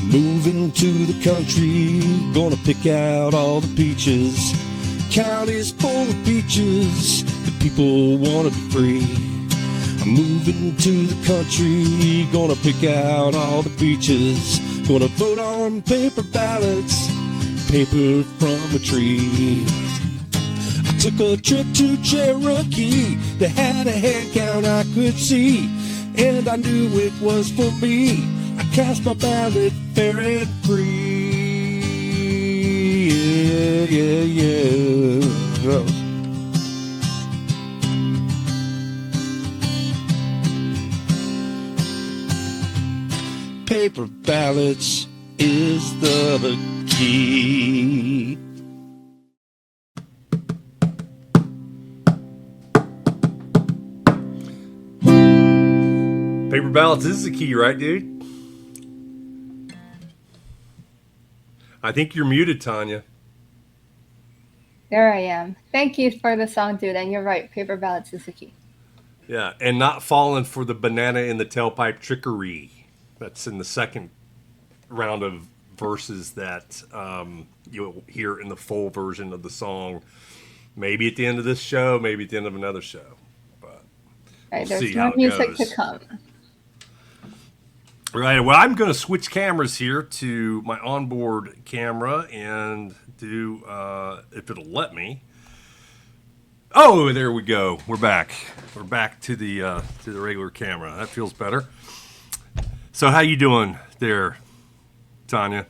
Moving to the country, gonna pick out all the peaches. County's full of beaches, the people wanna be free. I'm moving to the country, gonna pick out all the beaches. Gonna vote on paper ballots, paper from a tree. I took a trip to Cherokee, they had a head count I could see, and I knew it was for me. I cast my ballot fair and free. Yeah, yeah, yeah. Paper ballots is the key. Paper ballots is the key, right, dude? I think you're muted, Tanya. There I am. Thank you for the song, dude. And you're right. Paper ballots is the key. Yeah, and not falling for the banana in the tailpipe trickery. That's in the second round of verses that you'll hear in the full version of the song. Maybe at the end of this show, maybe at the end of another show. But Right, we'll there's see how more it music goes. to come. Right. Well, I'm going to switch cameras here to my onboard camera and do, if it'll let me. Oh, there we go. We're back. We're back to the regular camera. That feels better. So, how you doing there, Tanya?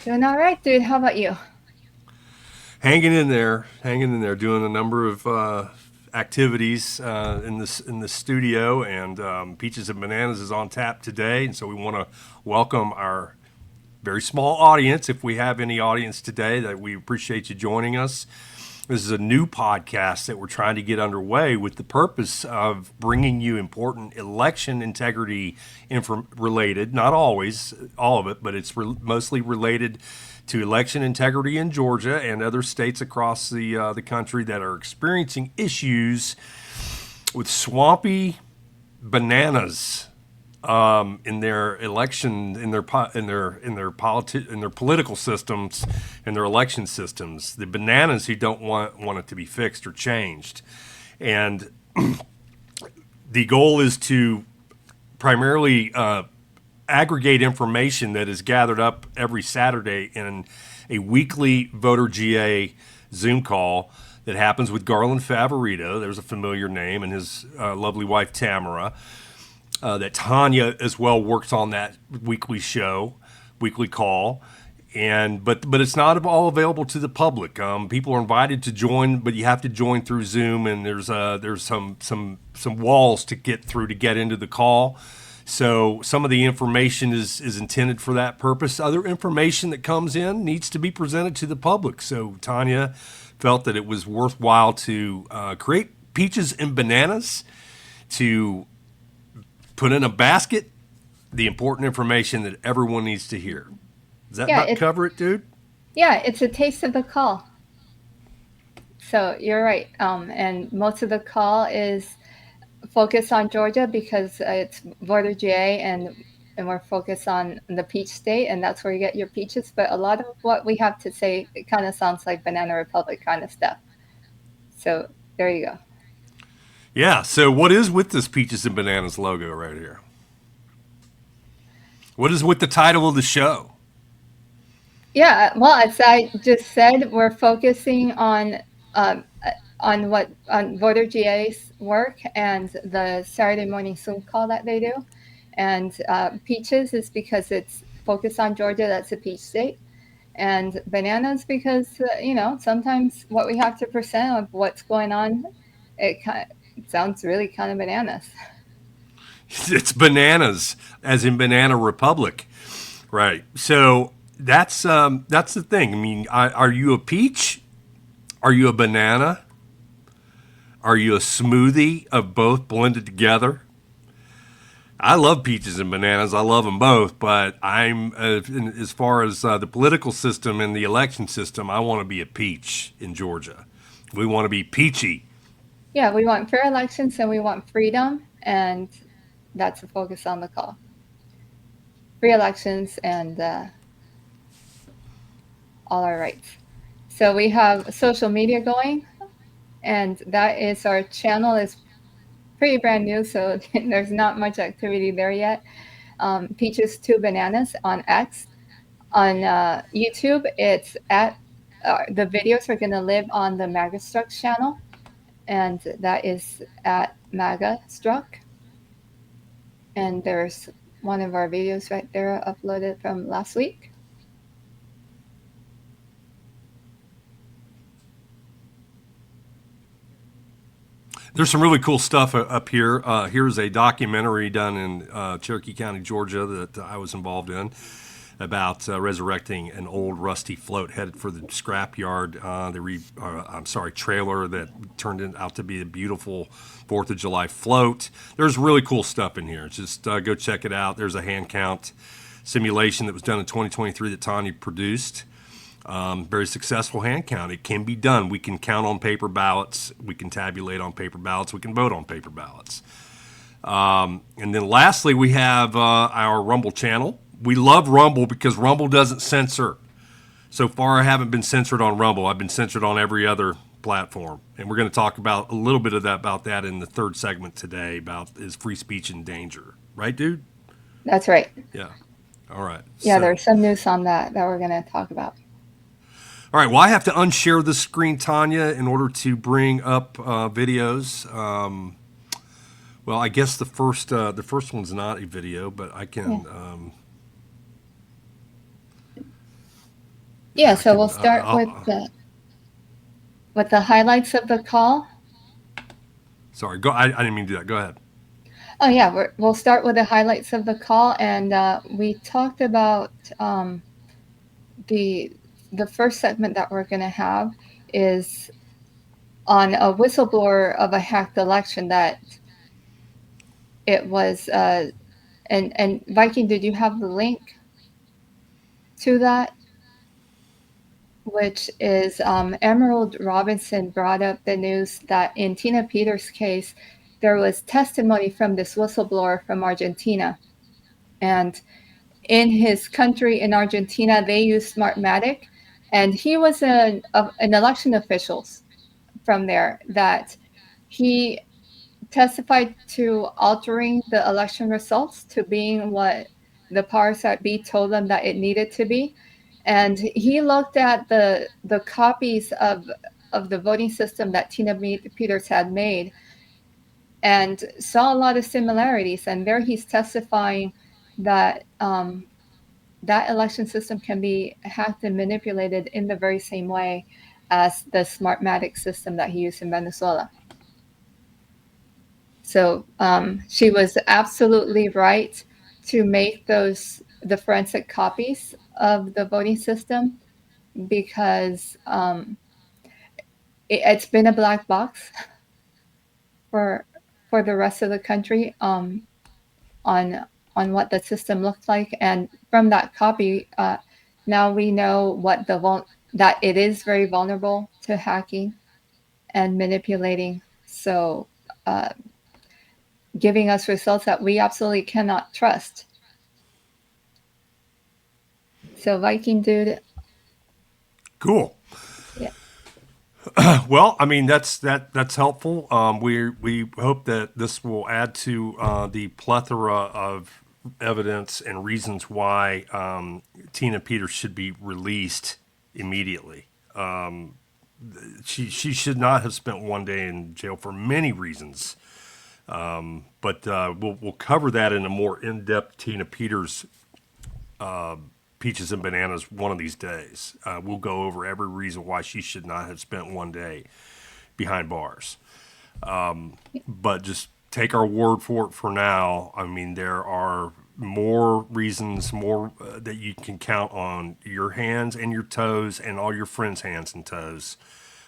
Doing all right, dude. How about you? Hanging in there, doing a number of activities in the studio, and Peaches and Bananas is on tap today, and so we want to welcome our very small audience, if we have any audience today. That we appreciate you joining us. This is a new podcast that we're trying to get underway with the purpose of bringing you important election integrity related, not always all of it, but it's mostly related to election integrity in Georgia and other states across the country that are experiencing issues with swampy bananas in their election, in their political systems, in their election systems. The bananas who don't want it to be fixed or changed, and the goal is to primarily aggregate information that is gathered up every Saturday in a weekly voter GA Zoom call that happens with Garland Favorito. There's a familiar name, and his lovely wife Tamara. That Tanya as well works on that weekly call, but it's not all available to the public. People are invited to join, but you have to join through Zoom, and there's some walls to get through to get into the call. So some of the information is intended for that purpose. Other information that comes in needs to be presented to the public. So Tanya felt that it was worthwhile to create Peaches and Bananas, to put in a basket the important information that everyone needs to hear. Does that about cover it, dude? Yeah, it's a taste of the call. So you're right. And most of the call is focused on Georgia because it's voter GA, and we're focused on the peach state, and that's where you get your peaches. But a lot of what we have to say, it kind of sounds like Banana Republic kind of stuff. So there you go. Yeah, so what is with this Peaches and Bananas logo right here? What is with the title of the show? Yeah, well, as I just said, we're focusing on voter GA's work and the Saturday morning Zoom call that they do. And Peaches is because it's focused on Georgia, that's a peach state. And Bananas because, sometimes what we have to present of what's going on, it sounds really kind of bananas. It's bananas, as in Banana Republic, right? So that's the thing. I mean, are you a peach? Are you a banana? Are you a smoothie of both blended together? I love peaches and bananas. I love them both, but I'm as far as the political system and the election system, I want to be a peach in Georgia. We want to be peachy. Yeah, we want fair elections and we want freedom, and that's the focus on the call. free elections and all our rights. So we have social media going, and that is our channel is pretty brand new, so there's not much activity there yet. Peaches to Bananas on X. On YouTube, it's at the videos are going to live on the Magastruck channel, and that is at Magastruck. And there's one of our videos right there uploaded from last week. There's some really cool stuff up here. Here's a documentary done in Cherokee County, Georgia, that I was involved in about resurrecting an old rusty float headed for the scrapyard. Trailer that turned out to be a beautiful 4th of July float. There's really cool stuff in here. Just go check it out. There's a hand count simulation that was done in 2023 that Tanya produced. Very successful hand count. It can be done. We can count on paper ballots. We can tabulate on paper ballots. We can vote on paper ballots. And then lastly, we have our Rumble channel. We love Rumble because Rumble doesn't censor. So far, I haven't been censored on Rumble. I've been censored on every other platform. And we're going to talk about a little bit of that about that in the third segment today about is free speech in danger. Right, dude? That's right. Yeah. All right. Yeah, So- there's some news on that we're going to talk about. All right. Well, I have to unshare the screen, Tanya, in order to bring up videos. Well, I guess the first one's not a video, but I can. So we'll start with the highlights of the call. Sorry, go. I didn't mean to do that. Go ahead. Oh yeah, we'll start with the highlights of the call, and we talked about the first segment that we're going to have is on a whistleblower of a hacked election that it was and Viking, did you have the link to that? Which is Emerald Robinson brought up the news that in Tina Peters' case, there was testimony from this whistleblower from Argentina. And in his country, in Argentina, they use Smartmatic. And he was an election official from there that he testified to altering the election results to being what the powers that be told them that it needed to be. And he looked at the copies of the voting system that Tina Peters had made and saw a lot of similarities. And there he's testifying that that election system can be hacked and manipulated in the very same way as the Smartmatic system that he used in Venezuela. So she was absolutely right to make the forensic copies of the voting system because it's been a black box for the rest of the country on what the system looked like. And from that copy, now we know what that it is very vulnerable to hacking and manipulating. So giving us results that we absolutely cannot trust. So Viking dude. Cool. Yeah. Well, I mean that's helpful. We hope that this will add to the plethora of evidence and reasons why Tina Peters should be released immediately. She should not have spent one day in jail for many reasons. But we'll cover that in a more in-depth Tina Peters Peaches and Bananas one of these days. We'll go over every reason why she should not have spent one day behind bars. But just take our word for it for now. I mean, there are more reasons, that you can count on your hands and your toes and all your friends' hands and toes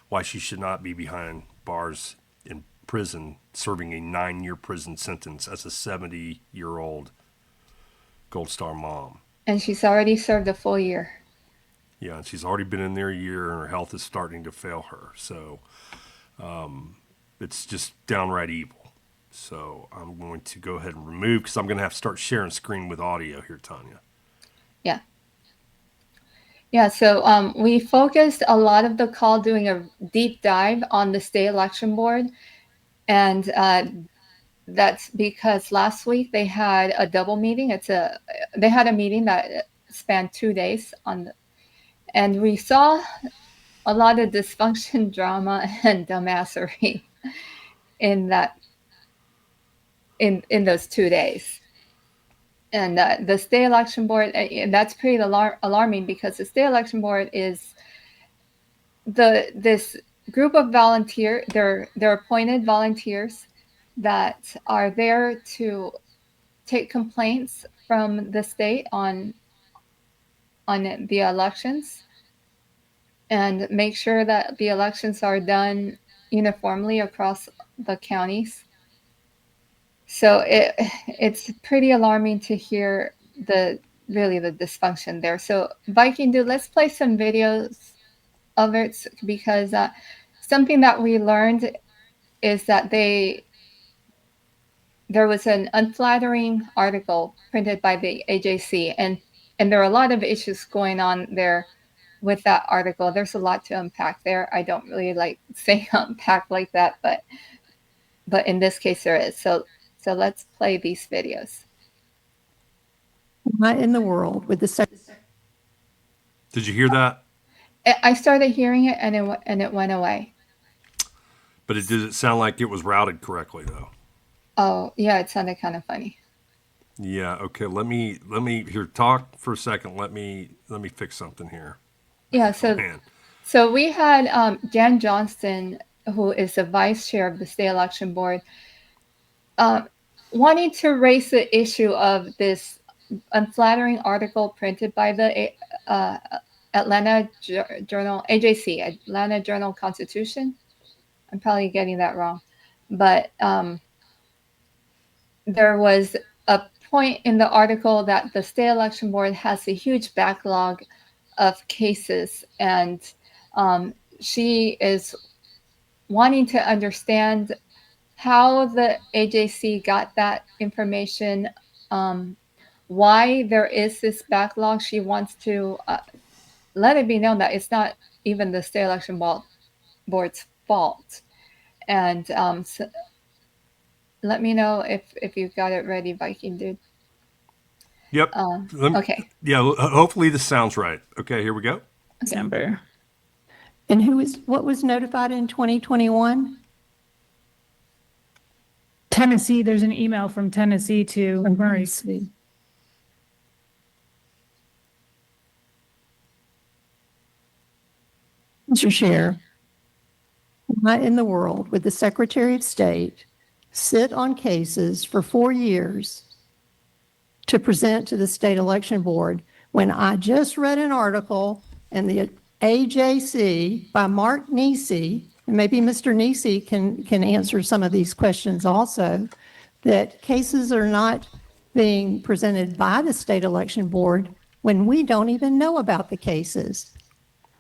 why she should not be behind bars in prison serving a 9-year prison sentence as a 70-year-old Gold Star mom. And she's already served a full year. Yeah, and she's already been in there a year, and her health is starting to fail her. So it's just downright evil. So I'm going to go ahead and remove because I'm going to have to start sharing screen with audio here, Tanya. Yeah. Yeah, so we focused a lot of the call doing a deep dive on the state election board, and that's because last week they had a double meeting. They had a meeting that spanned 2 days and we saw a lot of dysfunction, drama, and dumbassereeee in that in those 2 days. And the state election board, and that's pretty alarming because the state election board is this group of they're appointed volunteers that are there to take complaints from the state on the elections and make sure that the elections are done uniformly across the counties. So it's pretty alarming to hear the dysfunction there. So Viking dude, let's play some videos of it because something that we learned is that there was an unflattering article printed by the AJC, and there are a lot of issues going on there with that article. There's a lot to unpack there. I don't really like saying unpack like that, but in this case there is. So let's play these videos. What in the world with the Did you hear that? I started hearing it and it went away. But did it sound like it was routed correctly though? Oh yeah, it sounded kind of funny. Yeah. Okay. Let me here talk for a second. Let me fix something here. Yeah. So we had Jan Johnston, who is the vice chair of the state election board, wanting to raise the issue of this unflattering article printed by the Atlanta Journal, AJC, Atlanta Journal Constitution. I'm probably getting that wrong. But there was a point in the article that the state election board has a huge backlog of cases, and she is wanting to understand how the AJC got that information, why there is this backlog. She wants to let it be known that it's not even the state election board's fault. And so let me know if you've got it ready, Viking dude. Yep. Okay. Yeah. Hopefully this sounds right. Okay. Here we go. December. And what was notified in 2021? Tennessee, there's an email from Tennessee to Murray. Mr. Chair, why in the world would the Secretary of State sit on cases for 4 years to present to the state election board when I just read an article in the AJC by Mark Nisi, and maybe Mr. Nisi can answer some of these questions also, that cases are not being presented by the state election board when we don't even know about the cases.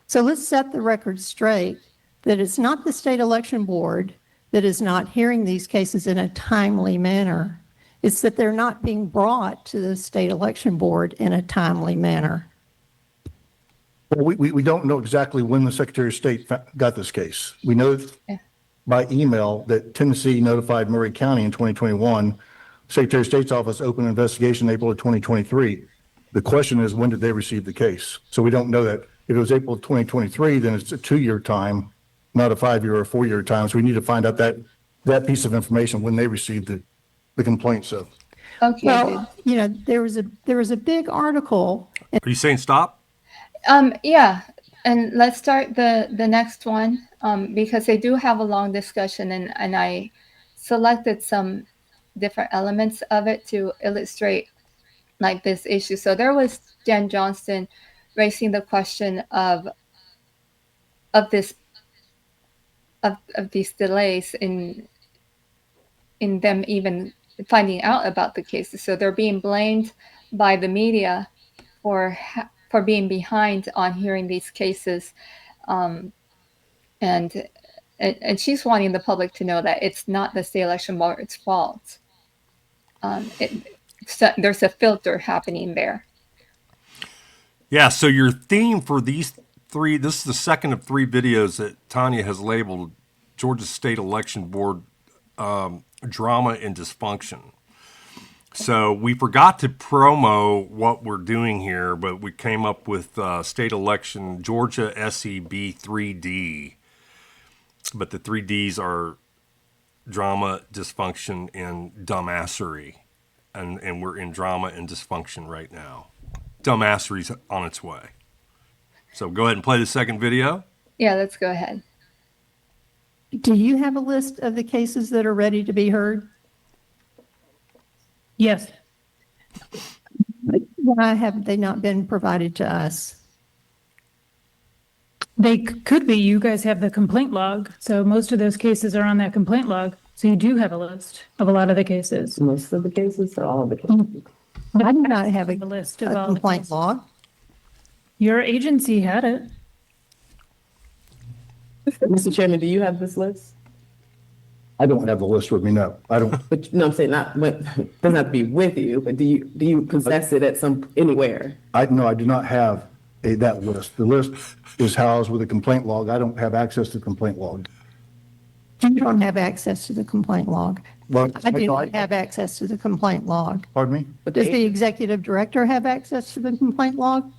So let's set the record straight that it's not the state election board that is not hearing these cases in a timely manner. It's that they're not being brought to the state election board in a timely manner. Well, we don't know exactly when the Secretary of State got this case. We know by email that Tennessee notified Murray County in 2021. Secretary of State's office opened an investigation in April of 2023. The question is, when did they receive the case? So we don't know that. If it was April of 2023, then it's a 2-year time, not a 5-year or 4-year time. So we need to find out that piece of information when they received the complaint. So, Okay. Well, there was a big article. Are you saying stop? Yeah, and let's start the next one because they do have a long discussion, and I selected some different elements of it to illustrate like this issue. So there was Jen Johnston raising the question of these delays in them even finding out about the cases. So they're being blamed by the media for being behind on hearing these cases, and and she's wanting the public to know that it's not the state election board's fault. So there's a filter happening there. Yeah, so your theme for these three, this is the second of three videos that Tanya has labeled Georgia State Election Board Drama and Dysfunction. So we forgot to promo what we're doing here, but we came up with state election Georgia SEB 3D. But the 3Ds are drama, dysfunction, and dumbassereeeee. And we're in drama and dysfunction right now. Dumbassereee's on its way. So go ahead and play the second video. Yeah, let's go ahead. Do you have a list of the cases that are ready to be heard? Yes. Why have they not been provided to us? They could be. You guys have the complaint log. So most of those cases are on that complaint log. So you do have a list of a lot of the cases. Most of the cases or all of the cases? I do not have a list of all the complaint cases. log. Your agency had it. Mr. Chairman, do you have this list? I don't have the list with me, no. I don't. But no, I'm saying not, doesn't have to be with you, but do you possess it at anywhere? No, I do not have that list. The list is housed with a complaint log. I don't have access to the complaint log. You don't have access to the complaint log. Well, I do not have access to the complaint log. Pardon me? But Does the executive director have access to the complaint log?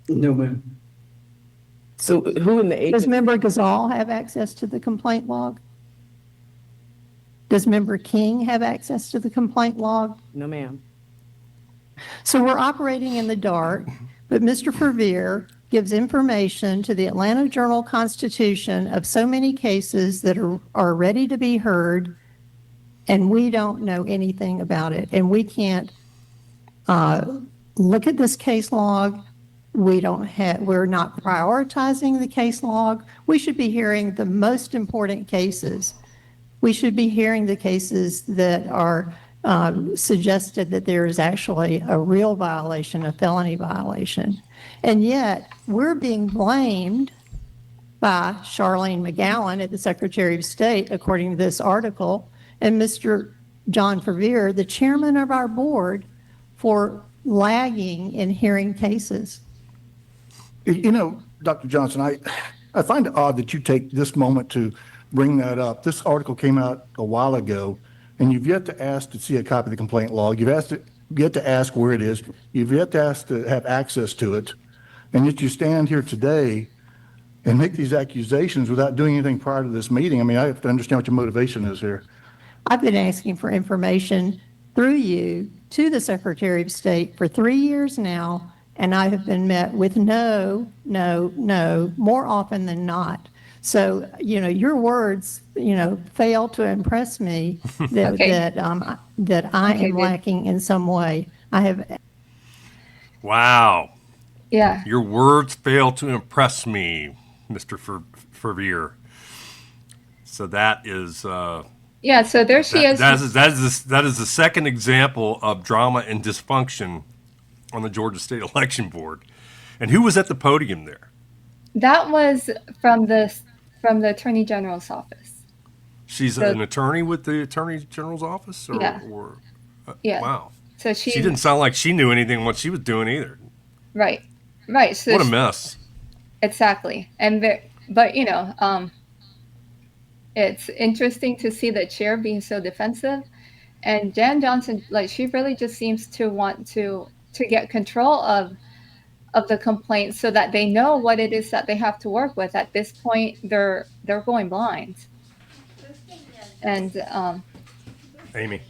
No, ma'am. So who in the Does agency? member Gazal have access to the complaint log? Does member King have access to the complaint log? No, ma'am. So we're operating in the dark, but Mr. Fervier gives information to the Atlanta Journal-Constitution of so many cases that are ready to be heard, and we don't know anything about it. And we can't look at this case log. We're not prioritizing the case log. We should be hearing the most important cases. We should be hearing the cases that are suggested that there is actually a real violation, a felony violation. And yet we're being blamed by Charlene McGowan at the Secretary of State, according to this article, and Mr. John Fervier, the chairman of our board, for lagging in hearing cases. You know, Dr. Johnson, I find it odd that you take this moment to bring that up. This article came out a while ago, and you've yet to ask to see a copy of the complaint log. You've yet to ask where it is. You've yet to ask to have access to it. And yet you stand here today and make these accusations without doing anything prior to this meeting. I mean, I have to understand what your motivation is here. I've been asking for information through you to the Secretary of State for 3 years now, and I have been met with no, more often than not. So, your words, fail to impress me that, Okay. that I am good. lacking in some way. I have, Wow. Yeah. Your words fail to impress me, Mr. Fervier. So that is Yeah, so there she is. that is the second example of drama and dysfunction on the Georgia State Election Board. And who was at the podium there? That was from the Attorney General's office. She's So- an attorney with the Attorney General's office? Yeah. Yeah. Wow. So She didn't sound like she knew anything what she was doing either. Right. So What a mess. exactly. And but it's interesting to see the chair being so defensive, and Jan Johnson, like, she really just seems to want to get control of the complaint so that they know what it is that they have to work with. At this point, they're going blind. And Amy,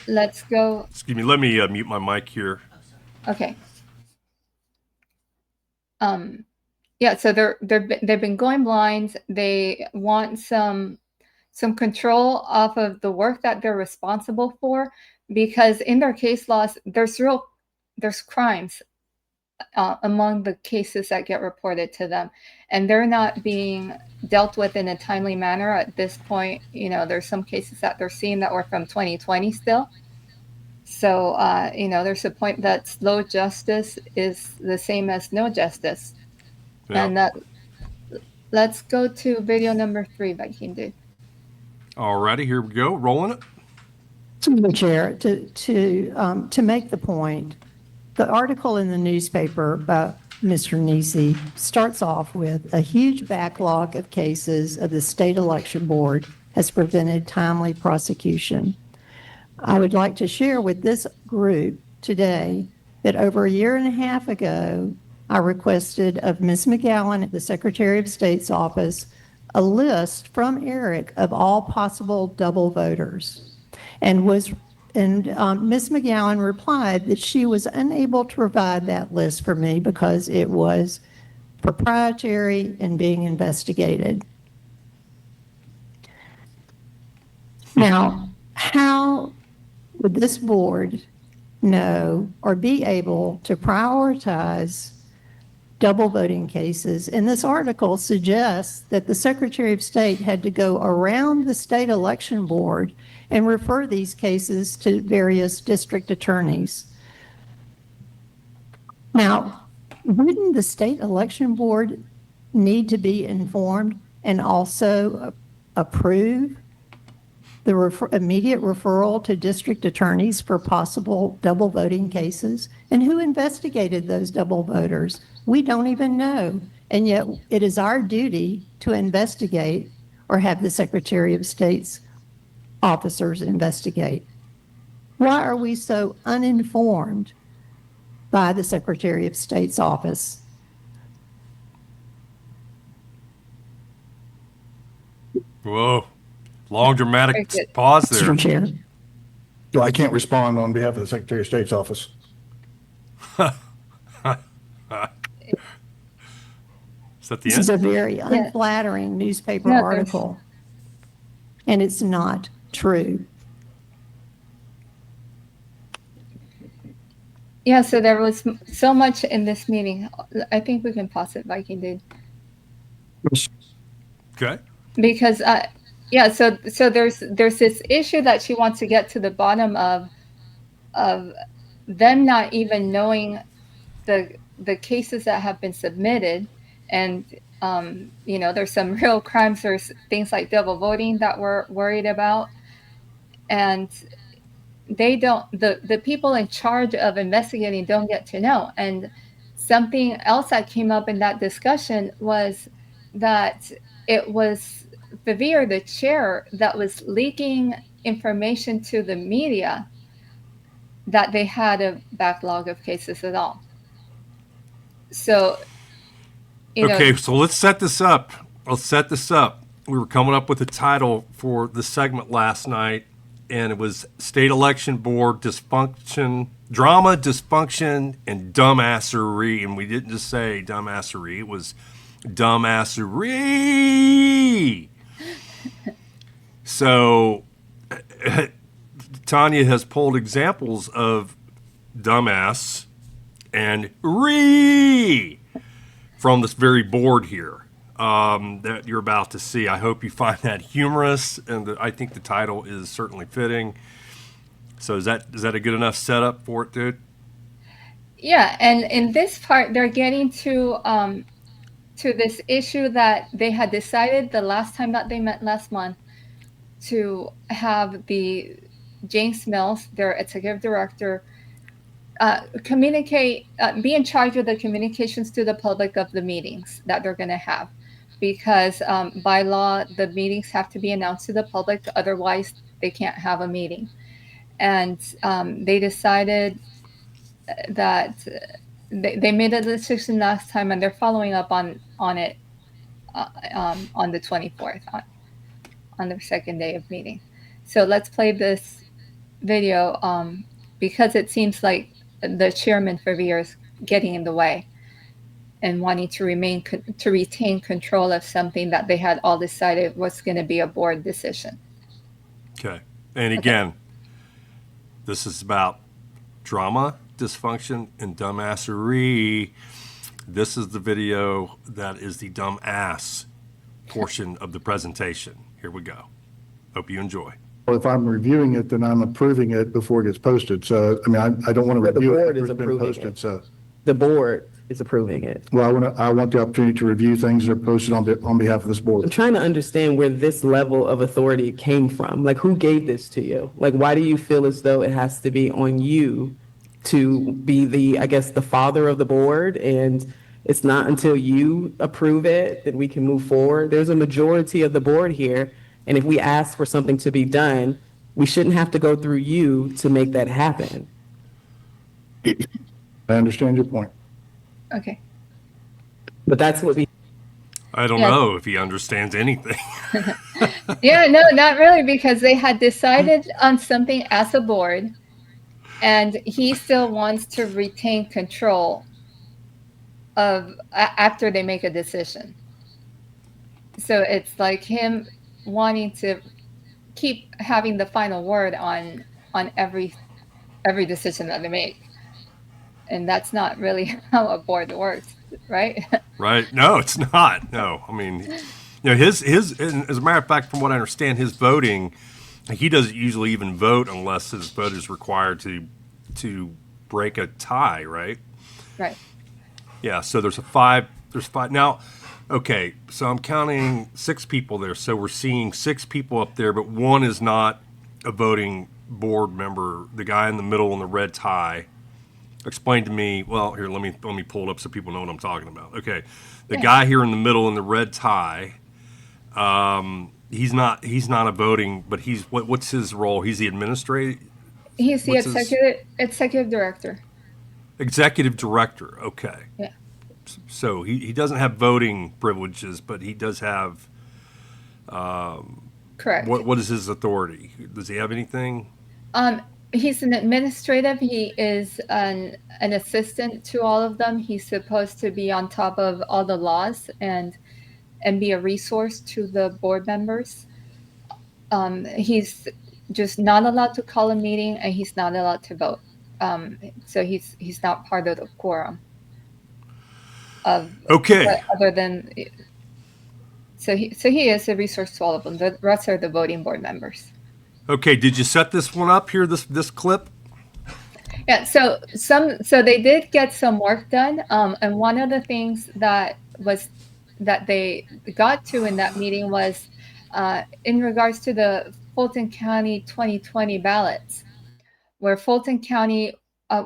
let's go. excuse me. Let me mute my mic here. Okay. Yeah, so they've been going blind. They want some control off of the work that they're responsible for, because in their case laws, there's crimes among the cases that get reported to them, and they're not being dealt with in a timely manner at this point. There's some cases that they're seeing that were from 2020 still. So, there's a point that slow justice is the same as no justice. Yeah. And that let's go to video number 3, Viking Dude. Alrighty, here we go. Rolling it. Through the chair, to make the point, the article in the newspaper by Mr. Nisi starts off with a huge backlog of cases of the state election board has prevented timely prosecution. I would like to share with this group today that over a year and a half ago, I requested of Ms. McGowan at the Secretary of State's office a list from Eric of all possible double voters. And Ms. McGowan replied that she was unable to provide that list for me because it was proprietary and being investigated. Now, how would this board know or be able to prioritize double voting cases? And this article suggests that the Secretary of State had to go around the state election board and refer these cases to various district attorneys. Now, wouldn't the state election board need to be informed and also approve the immediate referral to district attorneys for possible double voting cases? And who investigated those double voters? We don't even know. And yet it is our duty to investigate or have the Secretary of State's officers investigate. Why are we so uninformed by the Secretary of State's office? Whoa. Long dramatic Very good. pause there. Mr. Chair. So I can't respond on behalf of the Secretary of State's office. Is that the This is end? a very unflattering newspaper No, there's- article, and it's not true. Yeah, so there was so much in this meeting. I think we can pause it, Viking Dude. Okay. Because yeah, so there's this issue that she wants to get to the bottom of them not even knowing the cases that have been submitted. And you know, there's some real crimes. There's things like double voting that we're worried about, and they don't, the people in charge of investigating don't get to know. And something else that came up in that discussion was that it was Vivier, the chair, that was leaking information to the media that they had a backlog of cases at all. So, you Okay, know, so let's set this up. We were coming up with a title for the segment last night, and it was State Election Board Dysfunction, Drama, Dysfunction, and Dumbassereeeee. And we didn't just say Dumbassereeeee, it was Dumbassereeeee. So Tanya has pulled examples of dumbass and ree from this very board here that you're about to see. I hope you find that humorous, and I think the title is certainly fitting. So is that a good enough setup for it, dude? yeah, and in this part, they're getting to this issue that they had decided the last time that they met last month to have the James Mills, their executive director, communicate, be in charge of the communications to the public of the meetings that they're going to have, because by law, the meetings have to be announced to the public, otherwise they can't have a meeting. And they decided that they made a decision last time, and they're following up on it on the 24th, on their second day of meeting. So let's play this video because it seems like the chairman for VIR is getting in the way and wanting to retain control of something that they had all decided was going to be a board decision. Okay. And again, this is about drama, dysfunction, and dumbassereeeee. This is the video that is the dumbass portion of the presentation. Here we go. Hope you enjoy. Well, if I'm reviewing it, then I'm approving it before it gets posted. So, I mean, I don't want to But the review it board is after it's been approving posted, it. so. The board is approving it. Well, I want the opportunity to review things that are posted on behalf of this I'm board. trying to understand where this level of authority came from. Like, who gave this to you? Like, why do you feel as though it has to be on you to be the, I guess, the father of the board, and it's not until you approve it that we can move forward? There's a majority of the board here, and if we ask for something to be done, we shouldn't have to go through you to make that happen. I understand your point. Okay. But that's what we, I don't Yeah. know if he understands anything. Yeah, no, not really, because they had decided on something as a board, and he still wants to retain control of after they make a decision. So it's like him wanting to keep having the final word on every decision that they make, and that's not really how a board works, right? Right? No, it's not. No, I mean, you know, his. And as a matter of fact, from what I understand, his voting, he doesn't usually even vote unless his vote is required to break a tie. Right? Right. Yeah. So there's five now. Okay, so I'm counting 6 people there. So we're seeing 6 people up there, but one is not a voting board member. The guy in the middle in the red tie. Explain to me. Well, here, let me pull it up so people know what I'm talking about. Okay, the guy here in the middle in the red tie. He's not a voting, but he's what's his role? He's the administrator. He's the What's his- executive director. Executive director. Okay. Yeah. So he doesn't have voting privileges, but he does have. Correct. What is his authority? Does he have anything? He's an administrative. He is an assistant to all of them. He's supposed to be on top of all the laws and be a resource to the board members. He's just not allowed to call a meeting, and he's not allowed to vote. So he's not part of the quorum. Okay. Other than, so he is a resource to all of them. The rest are the voting board members. Okay. Did you set this one up here? This clip. Yeah. So they did get some work done. And one of the things that they got to in that meeting was in regards to the Fulton County 2020 ballots, where Fulton County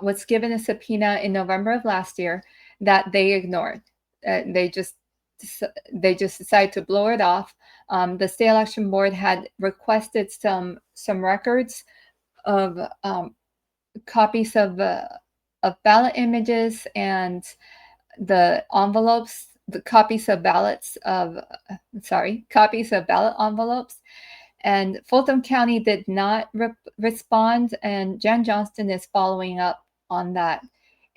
was given a subpoena in November of last year that they ignored. They just decided to blow it off. The state election board had requested some records of copies of ballot images and the envelopes, copies of ballot envelopes. And Fulton County did not respond, and Jen Johnston is following up on that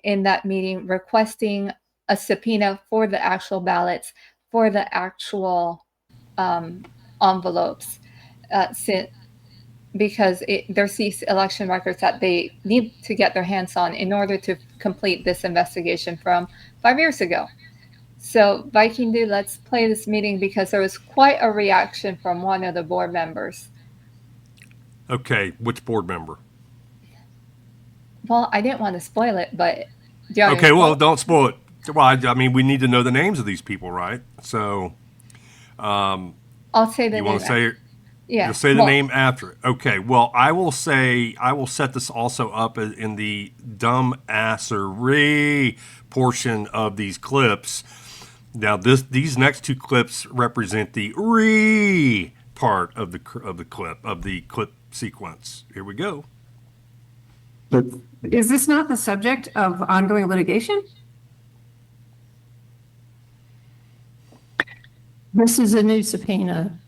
in that meeting, requesting a subpoena for the actual ballots, for the actual envelopes, because there's these election records that they need to get their hands on in order to complete this investigation from 5 years ago. So Viking Dude, let's play this meeting because there was quite a reaction from one of the board members. Okay. Which board member? Well, I didn't want to spoil it, but do you want me to Okay. Well, spoil it? don't spoil it. Well, I mean, we need to know the names of these people, right? So, I'll say the you name. want to say? Yeah. You'll say the well, name after it. Okay. Well, I will set this also up in the Dumbassereeeee portion of these clips. Now, these next 2 clips represent the re part of the clip sequence. Here we go. But Is this not the subject of ongoing litigation? This is a new subpoena.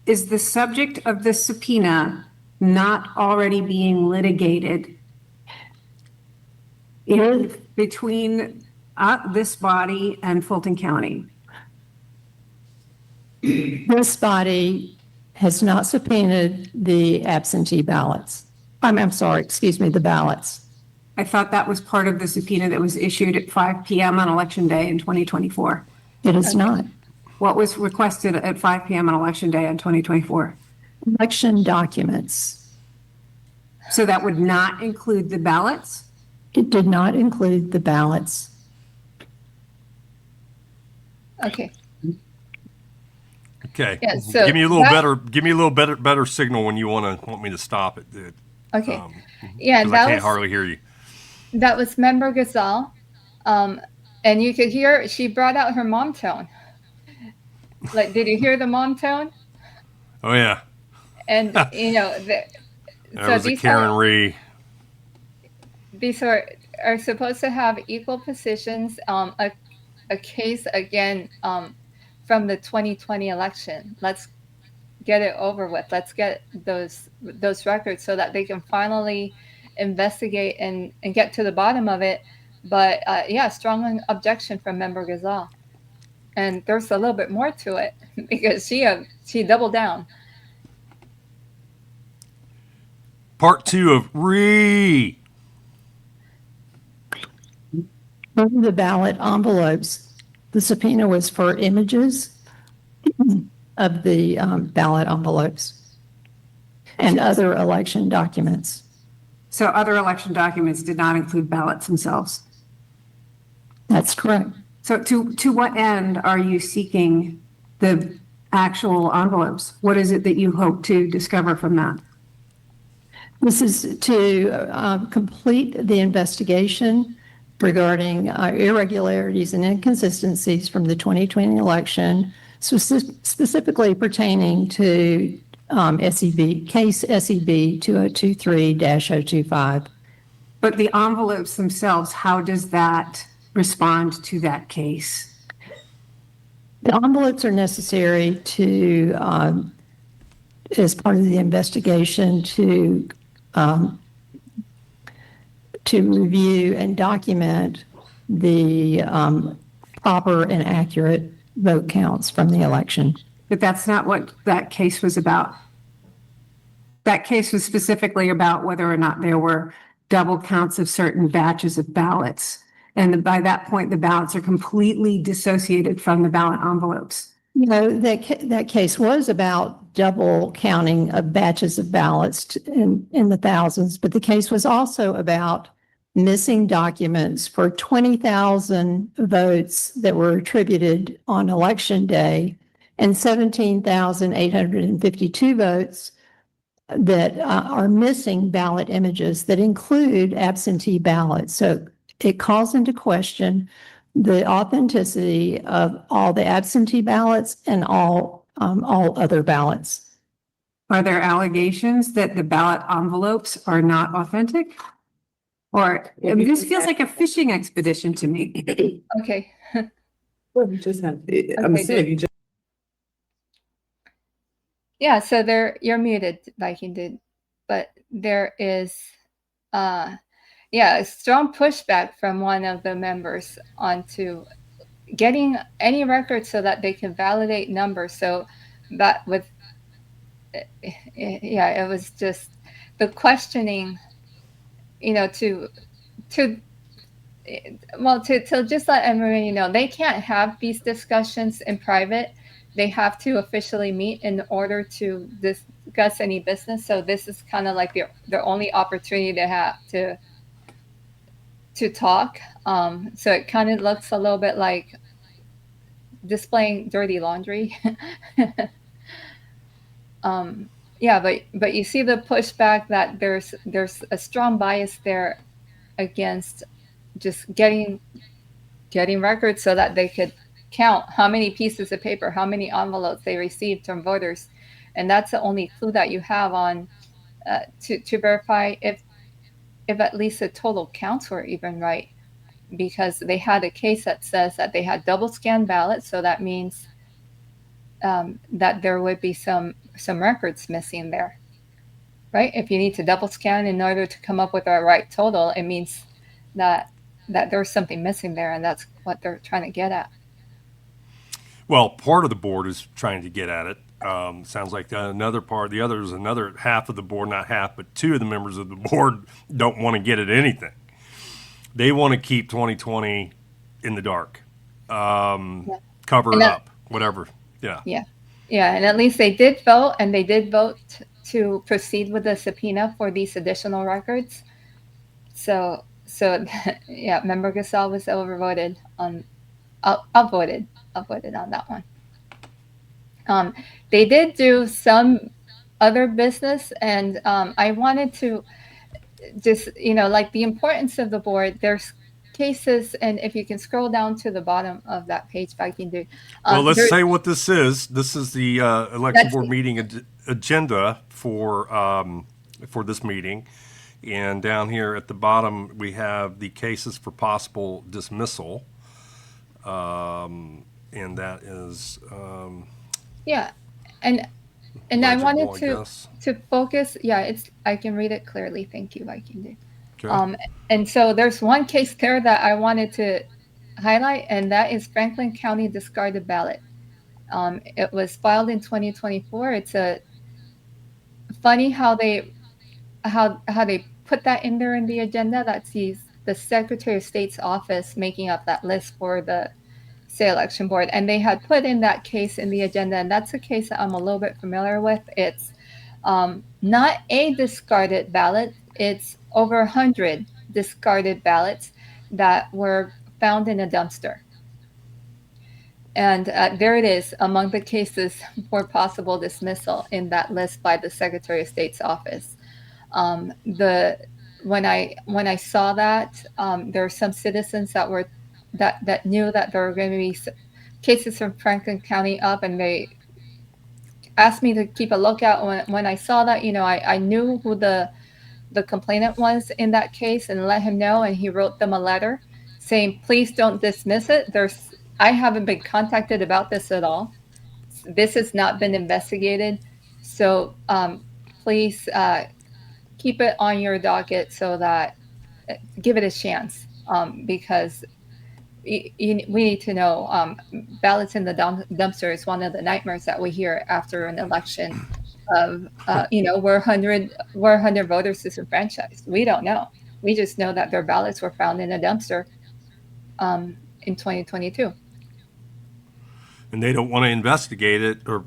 Is the subject of the subpoena not already being litigated between this body and Fulton County? This body has not subpoenaed the absentee ballots. I'm sorry, excuse me, the ballots. I thought that was part of the subpoena that was issued at 5 p.m. on Election Day in 2024. It is not. What was requested at 5 p.m. on Election Day in 2024? Election documents. So that would not include the ballots? It did not include the ballots. Okay. Okay. Yeah, so give me a little that- better. Give me a little better signal when you want me to stop it. Okay. Um, Yeah, because I can't hardly hear you. that was Member Gazal. And you could hear she brought out her mom tone. Like, did you hear the mom tone? Oh yeah, And there so was a Karen Ree. these are supposed to have equal positions. A case again from the 2020 election. Let's get it over with. Let's get those records so that they can finally investigate and get to the bottom of it. But yeah, strong objection from Member Gazal. And there's a little bit more to it because she doubled down. Part 2 of Ree. On the ballot envelopes, the subpoena was for images of the ballot envelopes and other election documents. So other election documents did not include ballots themselves. That's correct. So to what end are you seeking the actual envelopes? What is it that you hope to discover from that? This is to complete the investigation regarding irregularities and inconsistencies from the 2020 election, specifically pertaining to SEB, case SEB 2023-025. But the envelopes themselves, how does that respond to that case? The envelopes are necessary to, as part of the investigation, to review and document the proper and accurate vote counts from the election. But that's not what that case was about. That case was specifically about whether or not there were double counts of certain batches of ballots. And by that point, the ballots are completely dissociated from the ballot envelopes. You know, that case was about double counting of batches of ballots in the thousands, but the case was also about missing documents for 20,000 votes that were attributed on election day and 17,852 votes that are missing ballot images that include absentee ballots. So it calls into question the authenticity of all the absentee ballots and all other ballots. Are there allegations that the ballot envelopes are not authentic? Or, I mean, this feels like a fishing expedition to me. Okay. Well, you just have, I'm Okay, assuming you just. Yeah, so you're muted, Viking did, but there is a strong pushback from one of the members onto getting any records so that they can validate numbers. So that it was just the questioning, to just let everyone know they can't have these discussions in private. They have to officially meet in order to discuss any business. So this is kind of like their only opportunity to have to talk. So it kind of looks a little bit like displaying dirty laundry. But you see the pushback that there's a strong bias there against just getting records so that they could count how many pieces of paper, how many envelopes they received from voters. And that's the only clue that you have on to verify if at least the total counts were even right, because they had a case that says that they had double scanned ballots. So that means that there would be some records missing there, right? If you need to double scan in order to come up with a right total, it means that there's something missing there, and that's what they're trying to get at. Well, part of the board is trying to get at it. Sounds like another half of the board, not half, but two of the members of the board don't want to get at anything. They want to keep 2020 in the dark, cover it up, whatever. Yeah. And at least they did vote, and they did vote to proceed with the subpoena for these additional records. So Member Gasol was overvoted on I'll vote it. I'll vote it on that one. They did do some other business, and I wanted to just, like the importance of the board. There's cases, and if you can scroll down to the bottom of that page, if I can do. Well, let's There's say what this is. This is the election That's board meeting agenda for this meeting. And down here at the bottom, we have the cases for possible dismissal. And that is yeah, and I legible, wanted I guess. to focus. Yeah, I can read it clearly. Thank you. I can do. Okay. And so there's one case there that I wanted to highlight, and that is Franklin County discarded ballot. It was filed in 2024. It's funny how they put that in there in the agenda. That's the Secretary of State's office making up that list for the state election board, and they had put in that case in the agenda, and that's a case that I'm a little bit familiar with. It's not a discarded ballot. It's over 100 discarded ballots that were found in a dumpster. And there it is among the cases for possible dismissal in that list by the Secretary of State's office. When I saw that, there were some citizens that knew that there were going to be cases from Franklin County up, and they asked me to keep a lookout. When I saw that, I knew who the complainant was in that case and let him know, and he wrote them a letter saying, please don't dismiss it. I haven't been contacted about this at all. This has not been investigated. So please keep it on your docket so that give it a chance, because we need to know. Ballots in the dumpster is one of the nightmares that we hear after an election of, were 100 voters disenfranchised. We don't know. We just know that their ballots were found in a dumpster in 2022. And they don't want to investigate it, or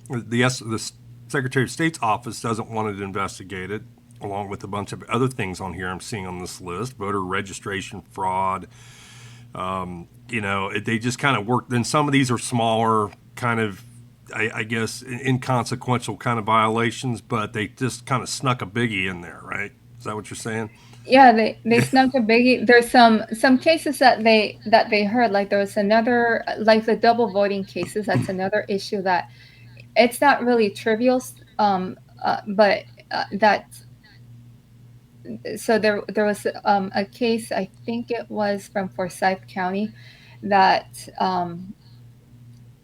the Secretary of State's office doesn't want it investigated, along with a bunch of other things on here I'm seeing on this list: voter registration fraud. They just kind of work. Then some of these are smaller, kind of, I guess, inconsequential kind of violations, but they just kind of snuck a biggie in there, right? Is that what you're saying? Yeah, they snuck a biggie. There's some cases that they heard, like there was another, like the double voting cases. That's another issue that it's not really trivial, but that. So there was a case, I think it was from Forsyth County, that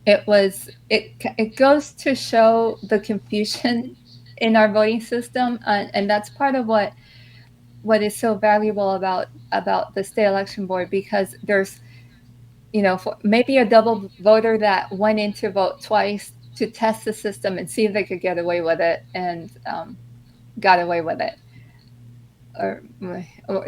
it goes to show the confusion in our voting system, and that's part of what is so valuable about the state election board, because there's maybe a double voter that went in to vote twice to test the system and see if they could get away with it, and got away with it, or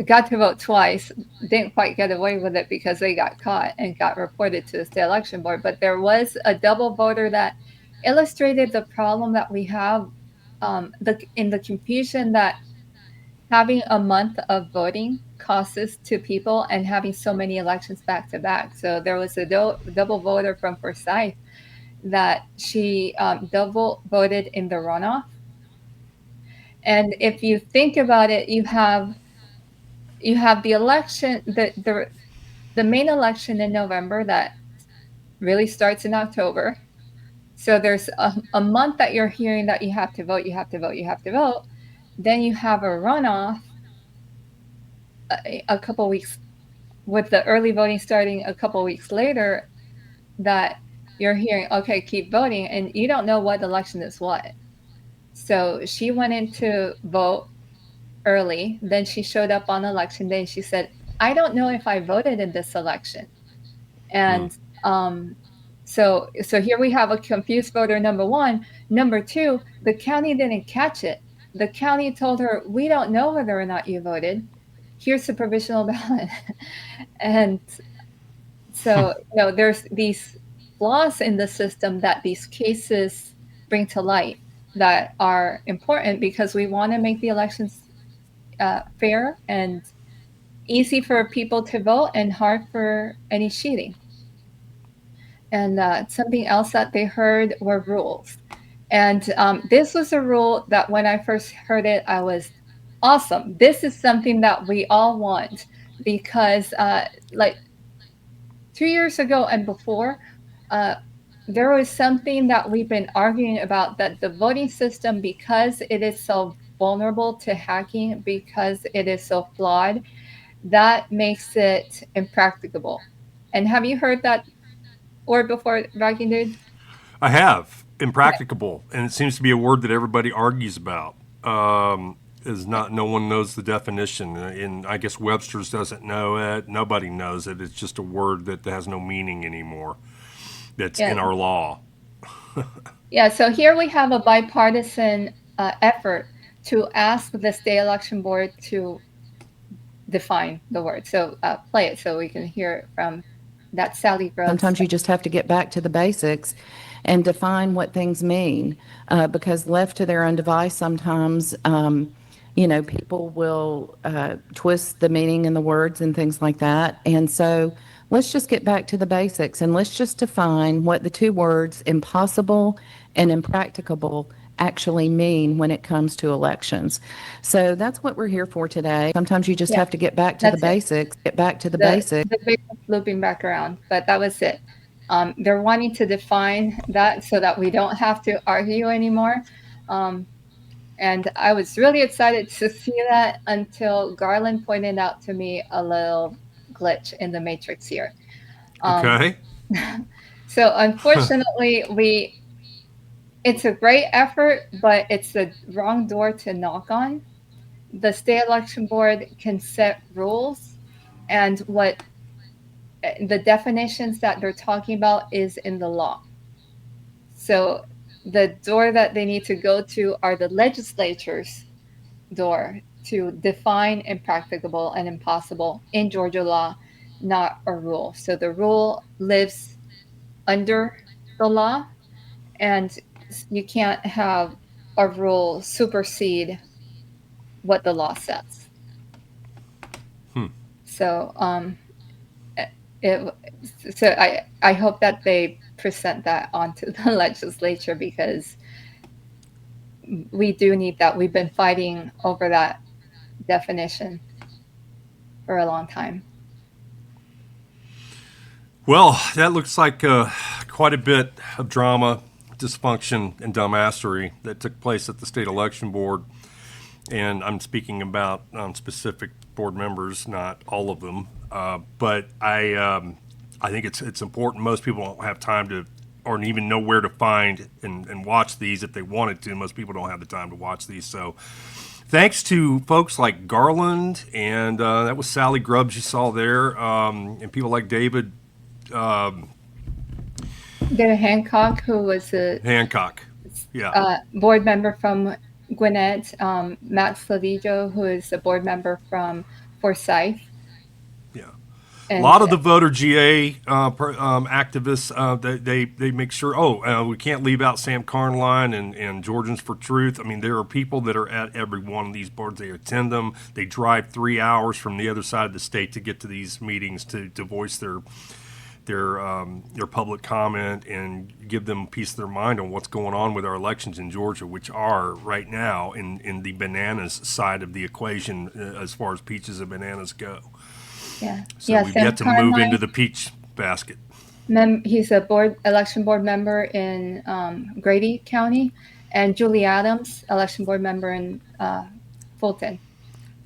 got to vote twice, didn't quite get away with it because they got caught and got reported to the state election board. But there was a double voter that illustrated the problem that we have in the confusion that having a month of voting causes to people, and having so many elections back to back. So there was a double voter from Forsyth that she double voted in the runoff. And if you think about it, you have the election, the main election in November that really starts in October. So there's a month that you're hearing that you have to vote, you have to vote, you have to vote. Then you have a runoff a couple weeks, with the early voting starting a couple weeks later, that you're hearing, okay, keep voting, and you don't know what election is what. So she went in to vote early. Then she showed up on election day and she said, I don't know if I voted in this election. And so here we have a confused voter, number one. Number two, the county didn't catch it. The county told her, we don't know whether or not you voted. Here's the provisional ballot. And so, there's these flaws in the system that these cases bring to light that are important, because we want to make the elections fair and easy for people to vote and hard for any cheating. And something else that they heard were rules. And this was a rule that when I first heard it, I was awesome. This is something that we all want because, like 2 years ago and before, uh, there was something that we've been arguing about, that the voting system, because it is so vulnerable to hacking, because it is so flawed, that makes it impracticable. And have you heard that word before, Viking Dude? I have impracticable, and it seems to be a word that everybody argues about. Is not no one knows the definition, and I guess Webster's doesn't know it. Nobody knows it. It's just a word that has no meaning anymore. That's in our law. Yeah. So here we have a bipartisan effort to ask the state election board to define the word. So play it so we can hear it from that Sally Grubbs. Sometimes you just have to get back to the basics and define what things mean, because left to their own device, sometimes, people will twist the meaning in the words and things like that. And so let's just get back to the basics and let's just define what the two words impossible and impracticable actually mean when it comes to elections. So that's what we're here for today. Sometimes you just have to get back to the basics, get back to the basics. The big looping back around, but that was it. They're wanting to define that so that we don't have to argue anymore. And I was really excited to see that until Garland pointed out to me a little glitch in the matrix here. Okay. So unfortunately, it's a great effort, but it's the wrong door to knock on. The state election board can set rules, and what the definitions that they're talking about is in the law. So the door that they need to go to are the legislature's door to define impracticable and impossible in Georgia law, not a rule. So the rule lives under the law, and you can't have a rule supersede what the law says. So I hope that they present that onto the legislature, because we do need that. We've been fighting over that definition for a long time. Well, that looks like quite a bit of drama, dysfunction, and dumbassery that took place at the state election board. And I'm speaking about specific board members, not all of them. But I think it's important. Most people don't have time to, or even know where to find and watch these if they wanted to. Most people don't have the time to watch these. So thanks to folks like Garland, and that was Sally Grubbs you saw there, and people like David Hancock, who was a board member from Gwinnett, Matt Slavijo, who is a board member from Forsyth. Yeah, a lot of the voter GA activists, they make sure, we can't leave out Sam Carnline and Georgians for Truth. I mean, there are people that are at every one of these boards. They attend them. They drive 3 hours from the other side of the state to get to these meetings to voice their public comment and give them peace of their mind on what's going on with our elections in Georgia, which are right now in the bananas side of the equation as far as peaches and bananas go. Yeah. So we've yet to move into the peach basket. He's a election board member in Grady County, and Julie Adams, election board member in Fulton.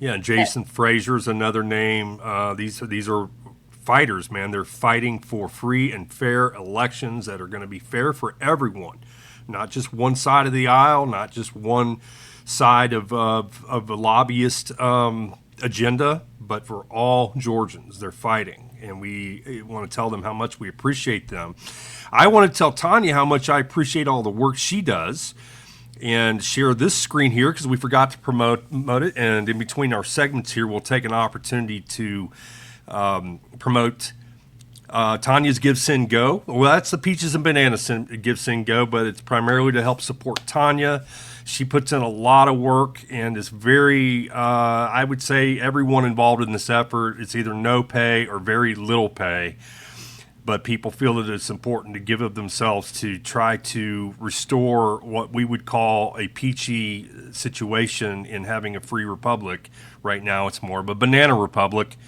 Yeah, and Jason Frazier's another name. These are fighters, man. They're fighting for free and fair elections that are going to be fair for everyone, not just one side of the aisle, not just one side of a lobbyist agenda, but for all Georgians. They're fighting, and we want to tell them how much we appreciate them. I want to tell Tanya how much I appreciate all the work she does, and share this screen here because we forgot to promote it. And in between our segments here, we'll take an opportunity to promote Tanya's Give, Send, Go. Well, that's the Peaches and Bananas Give, Send, Go, but it's primarily to help support Tanya. She puts in a lot of work and is very, I would say everyone involved in this effort, it's either no pay or very little pay. but people feel that it's important to give of themselves to try to restore what we would call a peachy situation in having a free republic. Right now, it's more of a banana republic.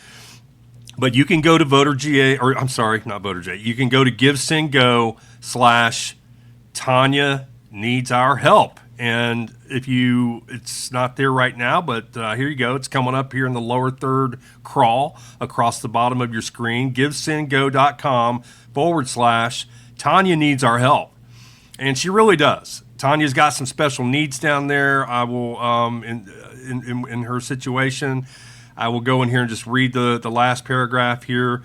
But you can go to VoterGA, or I'm sorry, not VoterGA. You can go to GiveSendGo/Tanya needs our help. And if it's not there right now, but here you go. It's coming up here in the lower third crawl across the bottom of your screen. GiveSendGo.com/Tanya needs our help. And she really does. Tanya's got some special needs down there. I will, in her situation, I will go in here and just read the last paragraph here.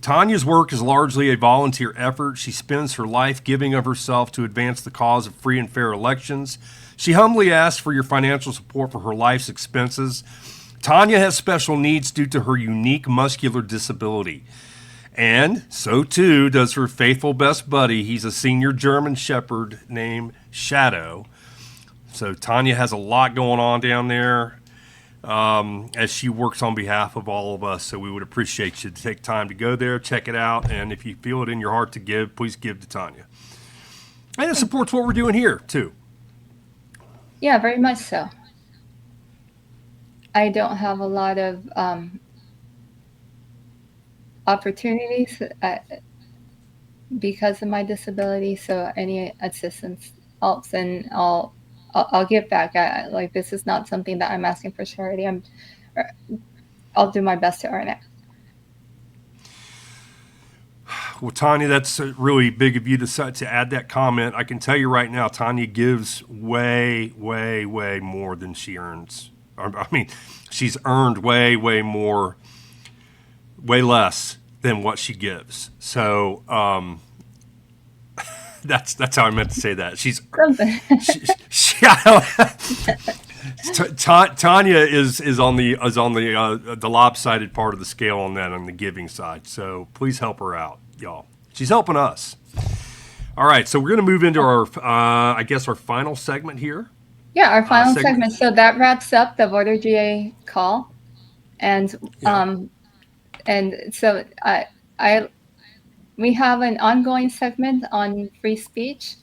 Tanya's work is largely a volunteer effort. She spends her life giving of herself to advance the cause of free and fair elections. She humbly asks for your financial support for her life's expenses. Tanya has special needs due to her unique muscular disability. And so too does her faithful best buddy. He's a senior German Shepherd named Shadow. So Tanya has a lot going on down there. As she works on behalf of all of us. So we would appreciate you to take time to go there, check it out, and if you feel it in your heart to give, please give to Tanya. And it supports what we're doing here, too. Yeah, very much so. I don't have a lot of opportunities because of my disability, so any assistance helps, and I'll give back. This is not something that I'm asking for charity. I'll do my best to earn it. Well, Tanya, that's really big of you to add that comment. I can tell you right now, Tanya gives way, way, way more than she earns. I mean, she's earned way, way more, way less than what she gives. So, That's how I meant to say that. Tanya is on the lopsided part of the scale on that, on the giving side. So please help her out, y'all. She's helping us. All right, so we're going to move into our our final segment here. Yeah, our final segment. So that wraps up the VoterGA call, and so we have an ongoing segment on free speech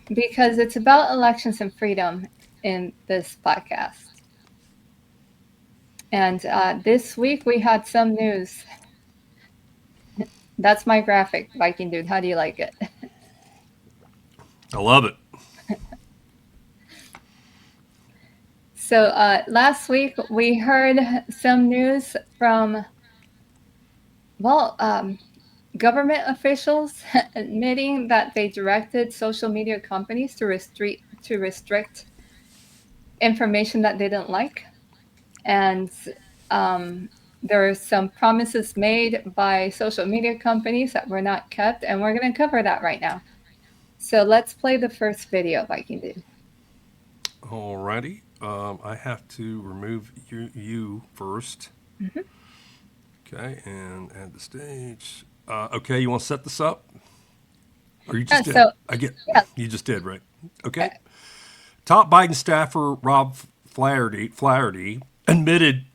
because it's about elections and freedom in this podcast. And this week we had some news. That's my graphic, Viking Dude. How do you like it? I love it. So last week we heard some news from, government officials admitting that they directed social media companies to restrict information that they didn't like. And there are some promises made by social media companies that were not kept, and we're going to cover that right now. So let's play the first video, Viking Dude. Alrighty. I have to remove you first. Mm-hmm. Okay, and add the stage. Okay, you want to set this up? Or you just did? You just did, right? Okay. Top Biden staffer Rob Flaherty admitted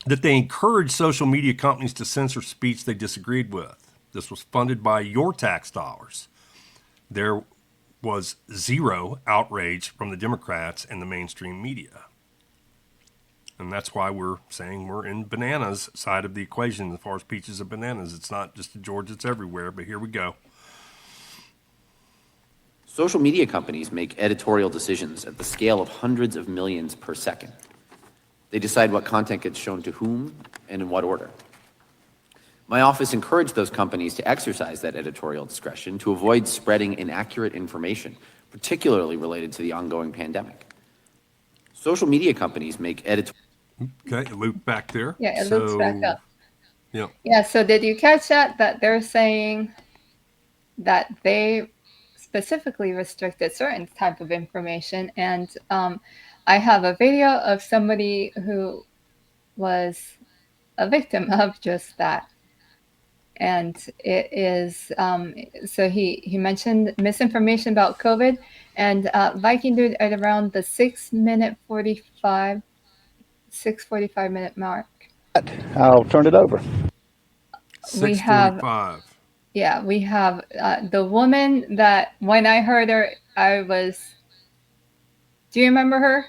that they encouraged social media companies to censor speech they disagreed with. This was funded by your tax dollars. There was zero outrage from the Democrats and the mainstream media. And that's why we're saying we're in bananas side of the equation as far as peaches and bananas. It's not just in Georgia, it's everywhere, but here we go. Social media companies make editorial decisions at the scale of hundreds of millions per second. They decide what content gets shown to whom and in what order. My office encouraged those companies to exercise that editorial discretion to avoid spreading inaccurate information, particularly related to the ongoing pandemic. Social media companies make editorial... Okay, it looped back there. Yeah, it loops back up. Yeah. Yeah, so did you catch that they're saying that they specifically restricted certain type of information? And I have a video of somebody who was a victim of just that. And it is, so he mentioned misinformation about COVID, and Viking Dude at around the 6:45 minute mark. I'll turn it over. We have 6:45. Yeah, we have the woman that when I heard her, do you remember her?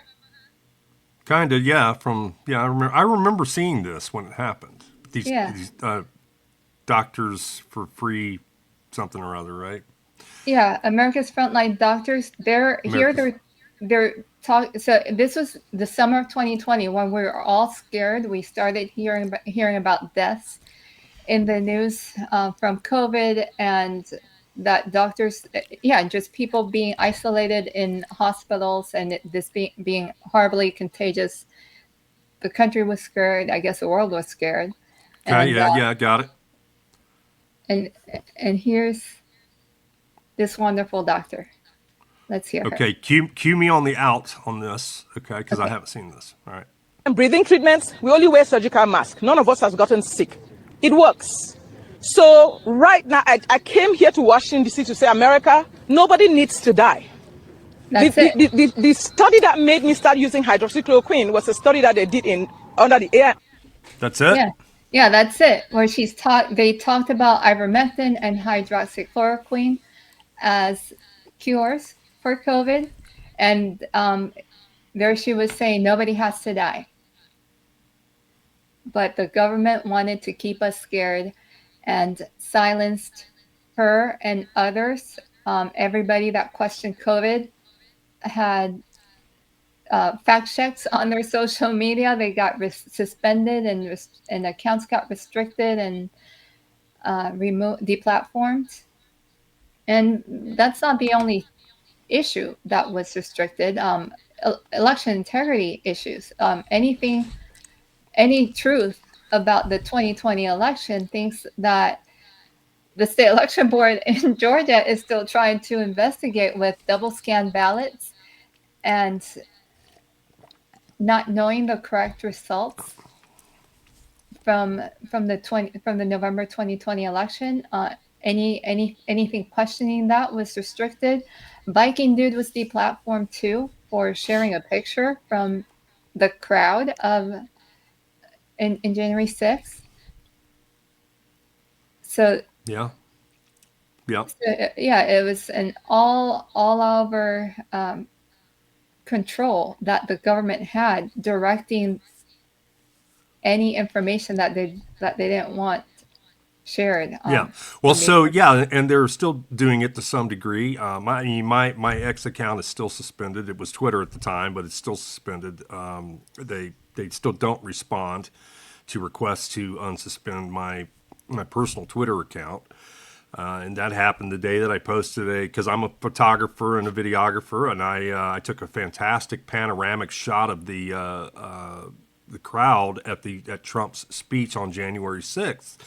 Kind of, yeah. I remember seeing this when it happened. These Yeah. these doctors for free, something or other, right? Yeah, America's Frontline Doctors. They're here. America's- They're talk. So this was the summer of 2020 when we were all scared. We started hearing about deaths in the news from COVID, and that doctors, just people being isolated in hospitals, and this being horribly contagious. The country was scared. I guess the world was scared. Okay, And yeah, got it. and and here's this wonderful doctor. Let's hear her. Okay, cue me on the out on this, okay, because I Okay. haven't seen this. All right. And breathing treatments, we only wear surgical mask. None of us has gotten sick. It works. So right now, I came here to Washington, D.C. to say, America, nobody needs to die. That's it. The study that made me start using hydroxychloroquine was a study that they did under the air. That's it? Yeah, that's it. Where they talked about ivermectin and hydroxychloroquine as cures for COVID. And there she was saying nobody has to die. But the government wanted to keep us scared and silenced her and others. Everybody that questioned COVID had fact checks on their social media. They got suspended and accounts got restricted and deplatformed. And that's not the only issue that was restricted. Election integrity issues. Any truth about the 2020 election thinks that the state election board in Georgia is still trying to investigate with double scan ballots and not knowing the correct results from the November 2020 election. Anything questioning that was restricted. Biking Dude was deplatformed too for sharing a picture from the crowd in January 6th. So Yeah. it was an all over control that the government had directing any information that they didn't want shared. Yeah. Well, so yeah, and they're still doing it to some degree. My X account is still suspended. It was Twitter at the time, but it's still suspended. They still don't respond to requests to unsuspend my personal Twitter account. And that happened the day that I posted because I'm a photographer and a videographer, and I took a fantastic panoramic shot of the crowd at Trump's speech on January 6th.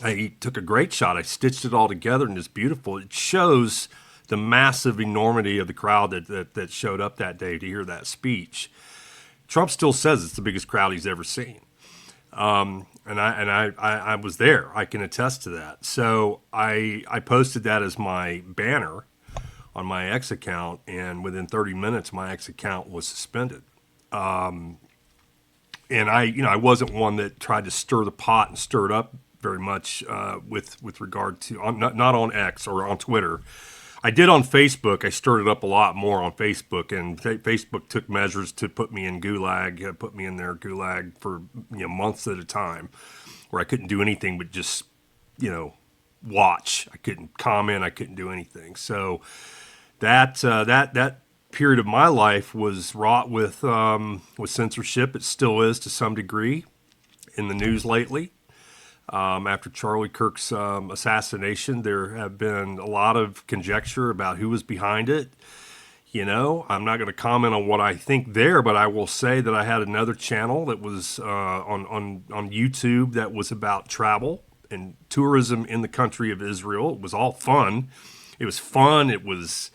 I took a great shot. I stitched it all together, and it's beautiful. It shows the massive enormity of the crowd that showed up that day to hear that speech. Trump still says it's the biggest crowd he's ever seen. And I was there. I can attest to that. So I posted that as my banner on my X account, and within 30 minutes, my X account was suspended. And I wasn't one that tried to stir the pot and stir it up very much with regard to not on X or on Twitter. I did on Facebook. I stirred it up a lot more on Facebook, and Facebook took measures to put me in gulag, put me in their gulag for months at a time, where I couldn't do anything but just watch. I couldn't comment. I couldn't do anything. So that period of my life was wrought with censorship. It still is to some degree in the news lately. After Charlie Kirk's assassination, there have been a lot of conjecture about who was behind it. I'm not going to comment on what I think there, but I will say that I had another channel that was on YouTube that was about travel and tourism in the country of Israel. It was all fun. It was fun. It was,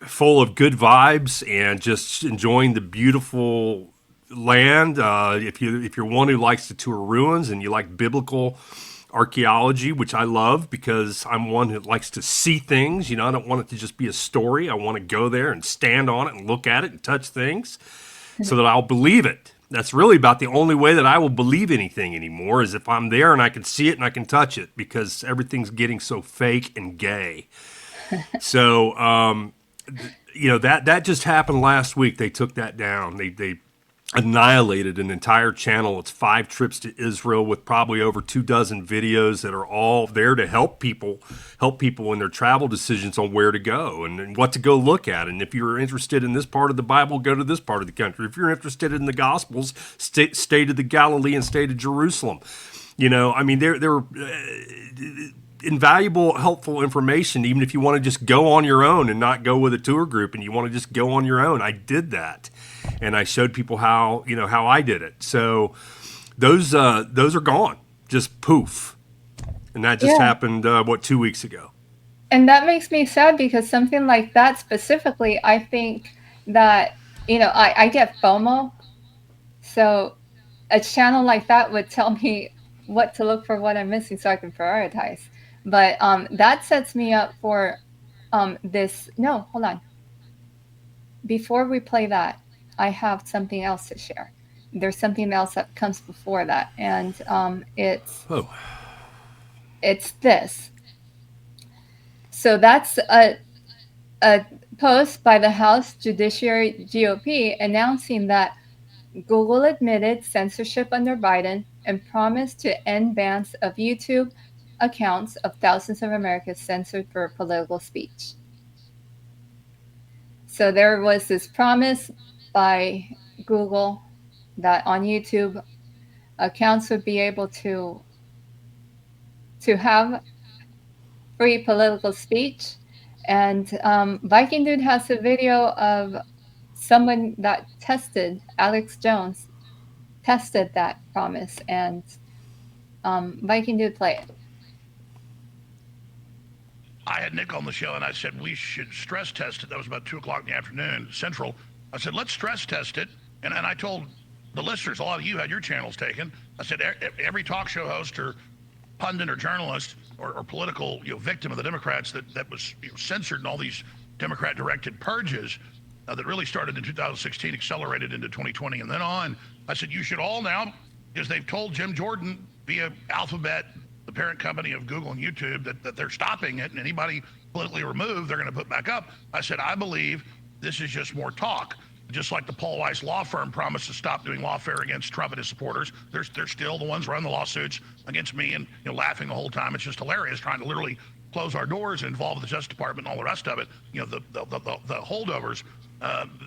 full of good vibes and just enjoying the beautiful land. If you're one who likes to tour ruins and you like biblical archaeology, which I love because I'm one who likes to see things. I don't want it to just be a story. I want to go there and stand on it and look at it and touch things so that I'll believe it. that's really about the only way that I will believe anything anymore, is if I'm there and I can see it and I can touch it, because everything's getting so fake and gay. So, that just happened last week. They took that down. They annihilated an entire channel. It's 5 trips to Israel with probably over 24 videos that are all there to help people in their travel decisions on where to go and what to go look at. And if you're interested in this part of the Bible, go to this part of the country. If you're interested in the Gospels, stay to the Galilee and stay to Jerusalem. They're invaluable, helpful information, even if you want to just go on your own and not go with a tour group and you want to just go on your own. I did that. And I showed people how I did it. So those are gone, just poof. And that just happened, 2 weeks ago. And that makes me sad, because something like that specifically, I think that, I get FOMO. So a channel like that would tell me what to look for, what I'm missing, so I can prioritize. But that sets me up for this. No, hold on. Before we play that, I have something else to share. There's something else that comes before that, and it's this. So that's a post by the House Judiciary GOP announcing that Google admitted censorship under Biden and promised to end bans of YouTube accounts of thousands of Americans censored for political speech. So there was this promise by Google that on YouTube, accounts would be able to have free political speech. And Viking Dude has a video of someone that tested, Alex Jones, tested that promise. And Viking Dude, play it. I had Nick on the show and I said we should stress test it. That was about 2 o'clock in the afternoon, Central. I said, let's stress test it. And I told the listeners, a lot of you had your channels taken. I said, every talk show host or pundit or journalist or political victim of the Democrats that was censored in all these Democrat-directed purges that really started in 2016, accelerated into 2020 and then on. I said, you should all now, because they've told Jim Jordan via Alphabet, the parent company of Google and YouTube, that they're stopping it, and anybody politically removed, they're going to put back up. I said, I believe this is just more talk. Just like the Paul Weiss law firm promised to stop doing lawfare against Trump and his supporters, they're still the ones running the lawsuits against me and laughing the whole time. It's just hilarious, trying to literally close our doors and involve the Justice Department and all the rest of it. The holdovers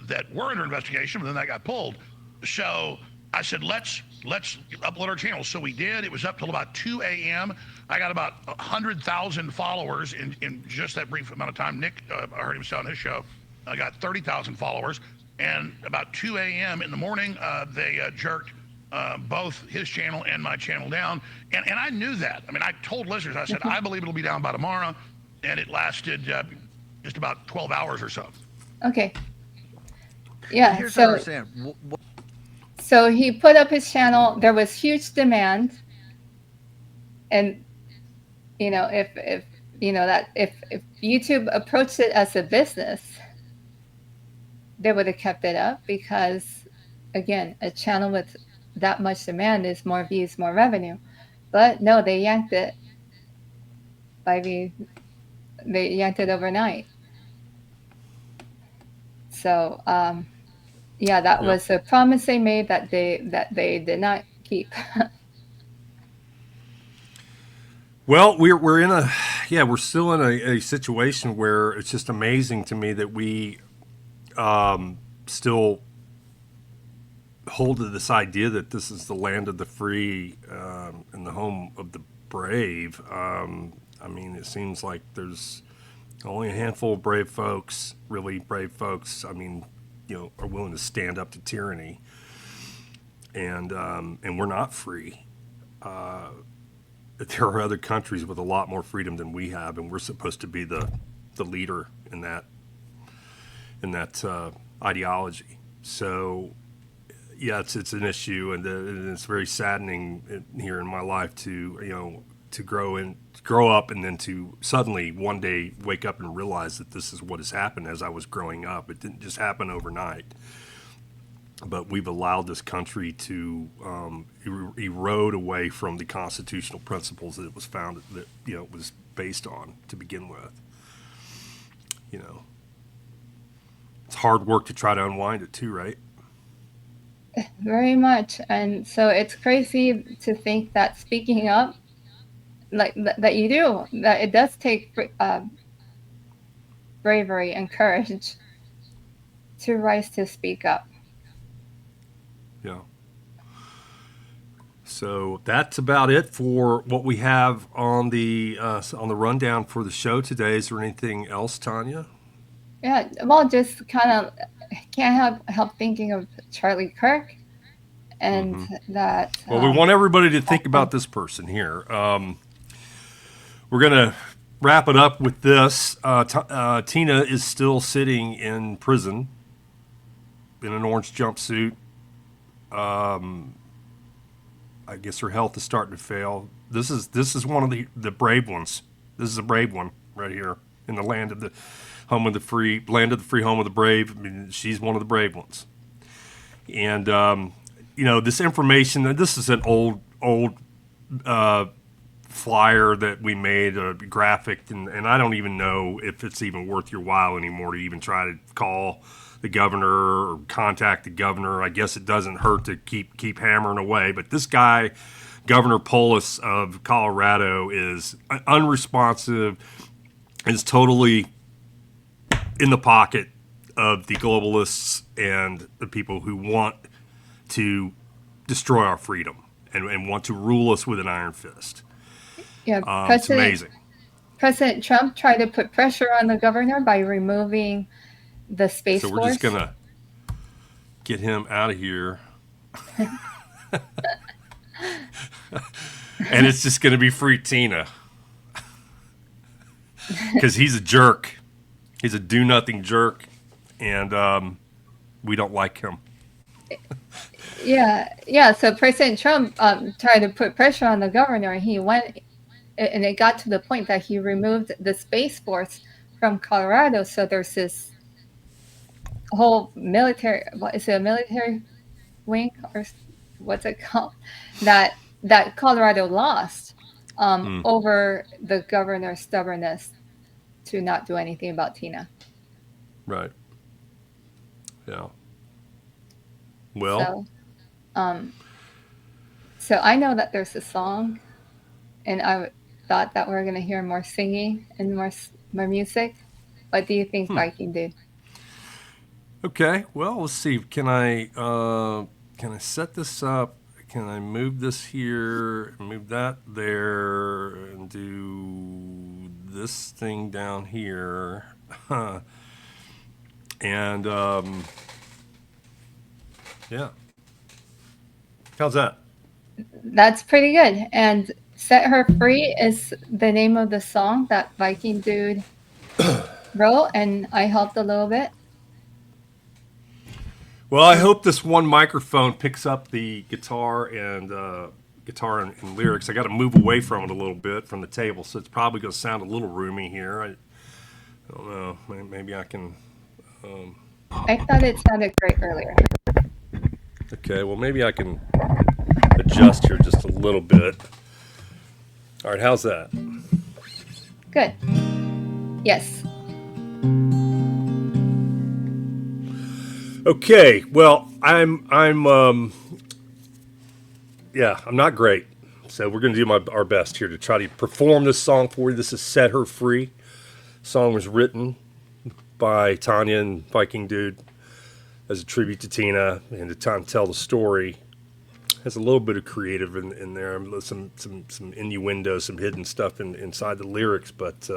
that were under investigation, but then that got pulled. So I said, let's upload our channel. So we did. It was up till about 2 a.m. I got about 100,000 followers in just that brief amount of time. Nick, I heard him say on his show, I got 30,000 followers. And about 2 a.m. in the morning, they jerked both his channel and my channel down. And I knew that. I mean, I told listeners, I said, I believe it'll be down by tomorrow. And it lasted just about 12 hours or so. Okay. Yeah. Here's what I understand. So he put up his channel. There was huge demand. And, if YouTube approached it as a business, they would have kept it up, because, again, a channel with that much demand is more views, more revenue. But no, they yanked it they yanked it overnight. So, that was a promise they made that they did not keep. Well, we're still in a situation where it's just amazing to me that we still hold to this idea that this is the land of the free and the home of the brave. It seems like there's only a handful of brave folks, really brave folks, are willing to stand up to tyranny. And we're not free. There are other countries with a lot more freedom than we have, and we're supposed to be the leader in that ideology. So, it's an issue, and it's very saddening here in my life to grow up and then to suddenly one day wake up and realize that this is what has happened as I was growing up. It didn't just happen overnight. but we've allowed this country to erode away from the constitutional principles that it was founded, that it was based on to begin with. It's hard work to try to unwind it too, right? Very much. And so it's crazy to think that speaking up, like that you do, that it does take bravery and courage to rise to speak up. Yeah. So that's about it for what we have on the rundown for the show today. Is there anything else, Tanya? Yeah, well, just kind of can't help thinking of Charlie Kirk, and that. Well, we want everybody to think about this person here. We're gonna wrap it up with this. Tina is still sitting in prison in an orange jumpsuit. I guess her health is starting to fail. This is one of the brave ones. This is a brave one right here in the land of the home of the free, home of the brave. I mean, she's one of the brave ones. And this information. This is an old flyer that we made, a graphic, and I don't even know if it's even worth your while anymore to even try to call the governor or contact the governor. I guess it doesn't hurt to keep hammering away. But this guy, Governor Polis of Colorado, is unresponsive, is totally in the pocket of the globalists and the people who want to destroy our freedom and want to rule us with an iron fist. Yeah, it's amazing. President Trump tried to put pressure on the governor by removing the Space Force. So we're just going to get him out of here. And it's just going to be free Tina. Because he's a jerk. He's a do-nothing jerk. And we don't like him. Yeah. So President Trump tried to put pressure on the governor. He went, and it got to the point that he removed the Space Force from Colorado. So there's this whole military, what is it, a military wing, or what's it called, that Colorado lost over the governor's stubbornness to not do anything about Tina. Right. Yeah. Well. So I know that there's a song, and I thought that we were going to hear more singing and more music. What do you think, Viking Dude? Okay. Well, let's see. Can I set this up? Can I move this here, move that there, and do this thing down here? And yeah. How's that? That's pretty good. And Set Her Free is the name of the song that Viking Dude wrote, and I helped a little bit. Well, I hope this one microphone picks up the guitar and lyrics. I got to move away from it a little bit from the table, so it's probably going to sound a little roomy here. I don't know. Maybe I can. I thought it sounded great earlier. Okay, well, maybe I can adjust here just a little bit. All right, how's that? Good. Yes. Okay, well, I'm not great. So we're going to do our best here to try to perform this song for you. This is Set Her Free. The song was written by Tanya and Viking Dude as a tribute to Tina and to tell the story. Has a little bit of creative in there, some innuendo, some hidden stuff inside the lyrics, but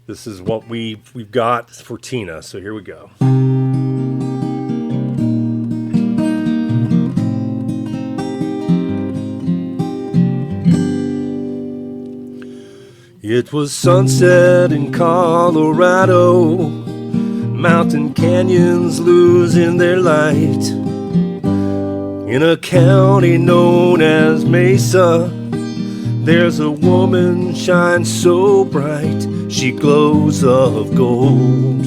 this is what we've got for Tina. So here we go. It was sunset in Colorado, mountain canyons losing their light. In a county known as Mesa, there's a woman shines so bright, she glows of gold.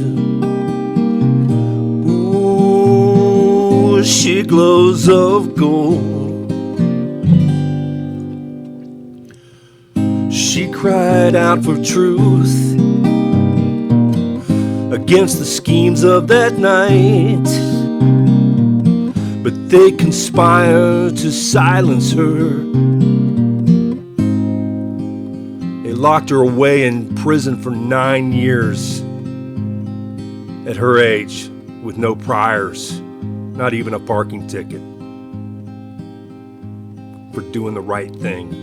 Ooh, she glows of gold. She cried out for truth against the schemes of that night, but they conspire to silence her. They locked her away in prison for 9 years at her age with no priors, not even a parking ticket, for doing the right thing.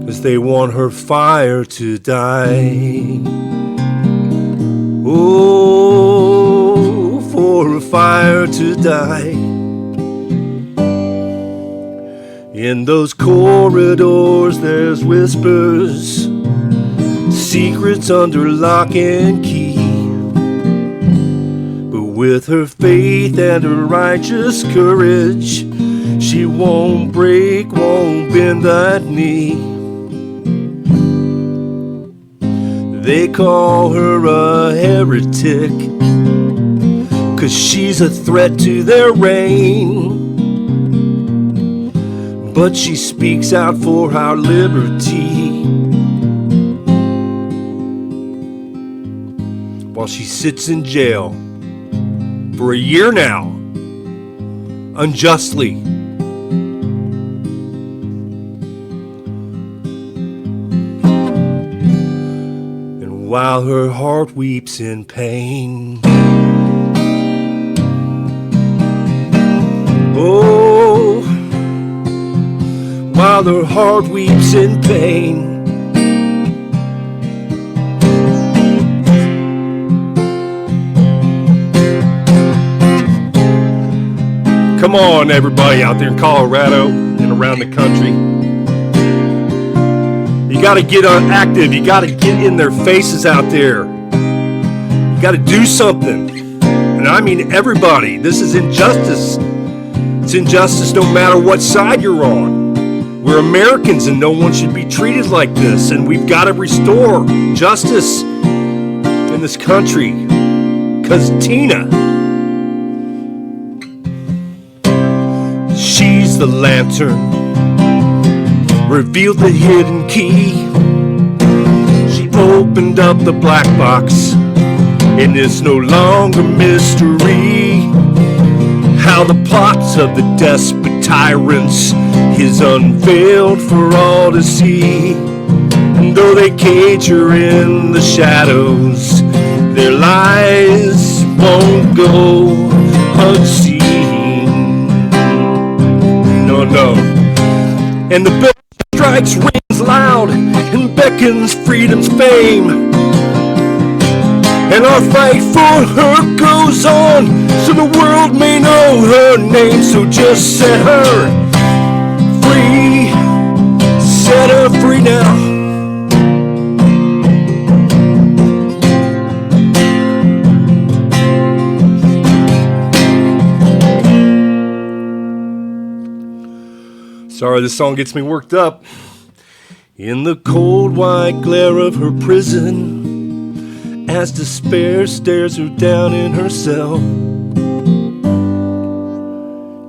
'Cause they want her fire to die. Oh, for a fire to die. In those corridors there's whispers, secrets under lock and key. But with her faith and her righteous courage, she won't break, won't bend that knee. They call her a heretic, 'cause she's a threat to their reign. But she speaks out for our liberty, while she sits in jail for a year now, unjustly. And while her heart weeps in pain, oh, while her heart weeps in pain, come on, everybody out there in Colorado and around the country. You got to get active. You got to get in their faces out there. You got to do something. And I mean everybody. This is injustice. It's injustice no matter what side you're on. We're Americans and no one should be treated like this. And we've got to restore justice in this country. Because Tina, she's the lantern, revealed the hidden key. She opened up the black box, and it's no longer mystery. How the plots of the despot tyrants is unveiled for all to see. And though they cage her in the shadows, their lies won't go unseen. No. And the bell strikes, rings loud, and beckons freedom's fame. And our fight for her goes on, so the world may know her name. So just set her free, set her free now. Sorry, this song gets me worked up. In the cold white glare of her prison, as despair stares her down in her cell,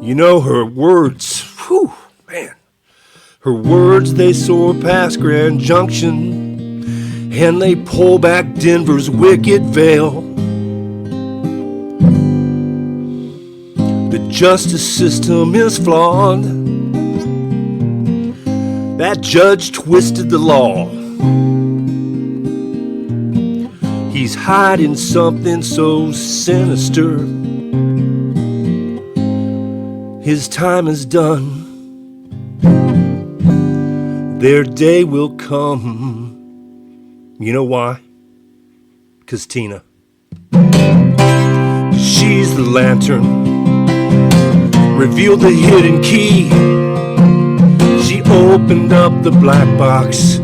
you know her words, whew, man. Her words, they soar past Grand Junction, and they pull back Denver's wicked veil. The justice system is flawed. That judge twisted the law. He's hiding something so sinister. His time is done. Their day will come. You know why? 'Cause Tina, she's the lantern, revealed the hidden key. She opened up the black box,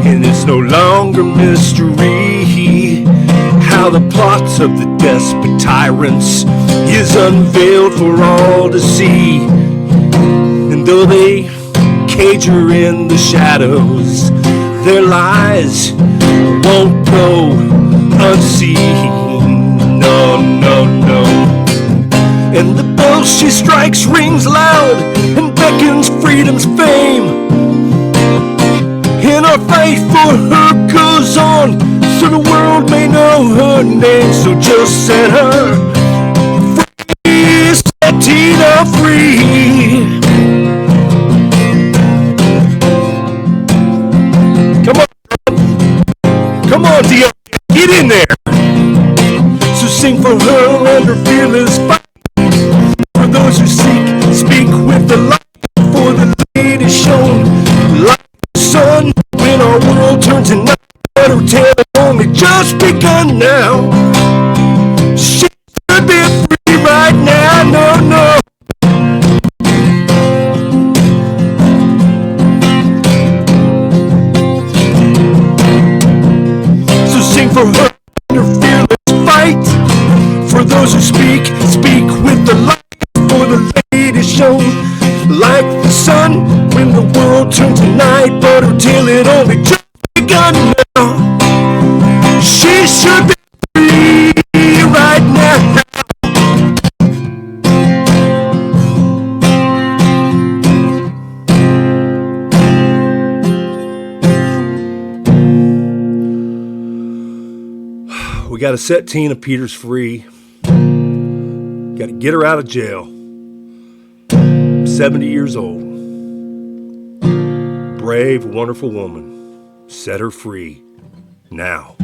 and it's no longer mystery. How the plots of the despot tyrants is unveiled for all to see. And though they cage her in the shadows, their lies won't go unseen. She strikes, rings loud, and beckons freedom's fame. And our fight for her goes on, so the world may know her name. So just set her free, set Tina free. Come on, Tia, get in there. So sing for her and her fearless fight. For those who speak with the light. For the light is shown like the sun. When our world turns to night, but her tale only just begun now. She should be free right now, no. So sing for her and her fearless fight. For those who speak with the light. For the light is shown like the sun when the world turns to night, but her tale it only just begun now. She should be free right now. We got to set Tina Peters free. Got to get her out of jail. 70 years old. Brave, wonderful woman. Set her free now.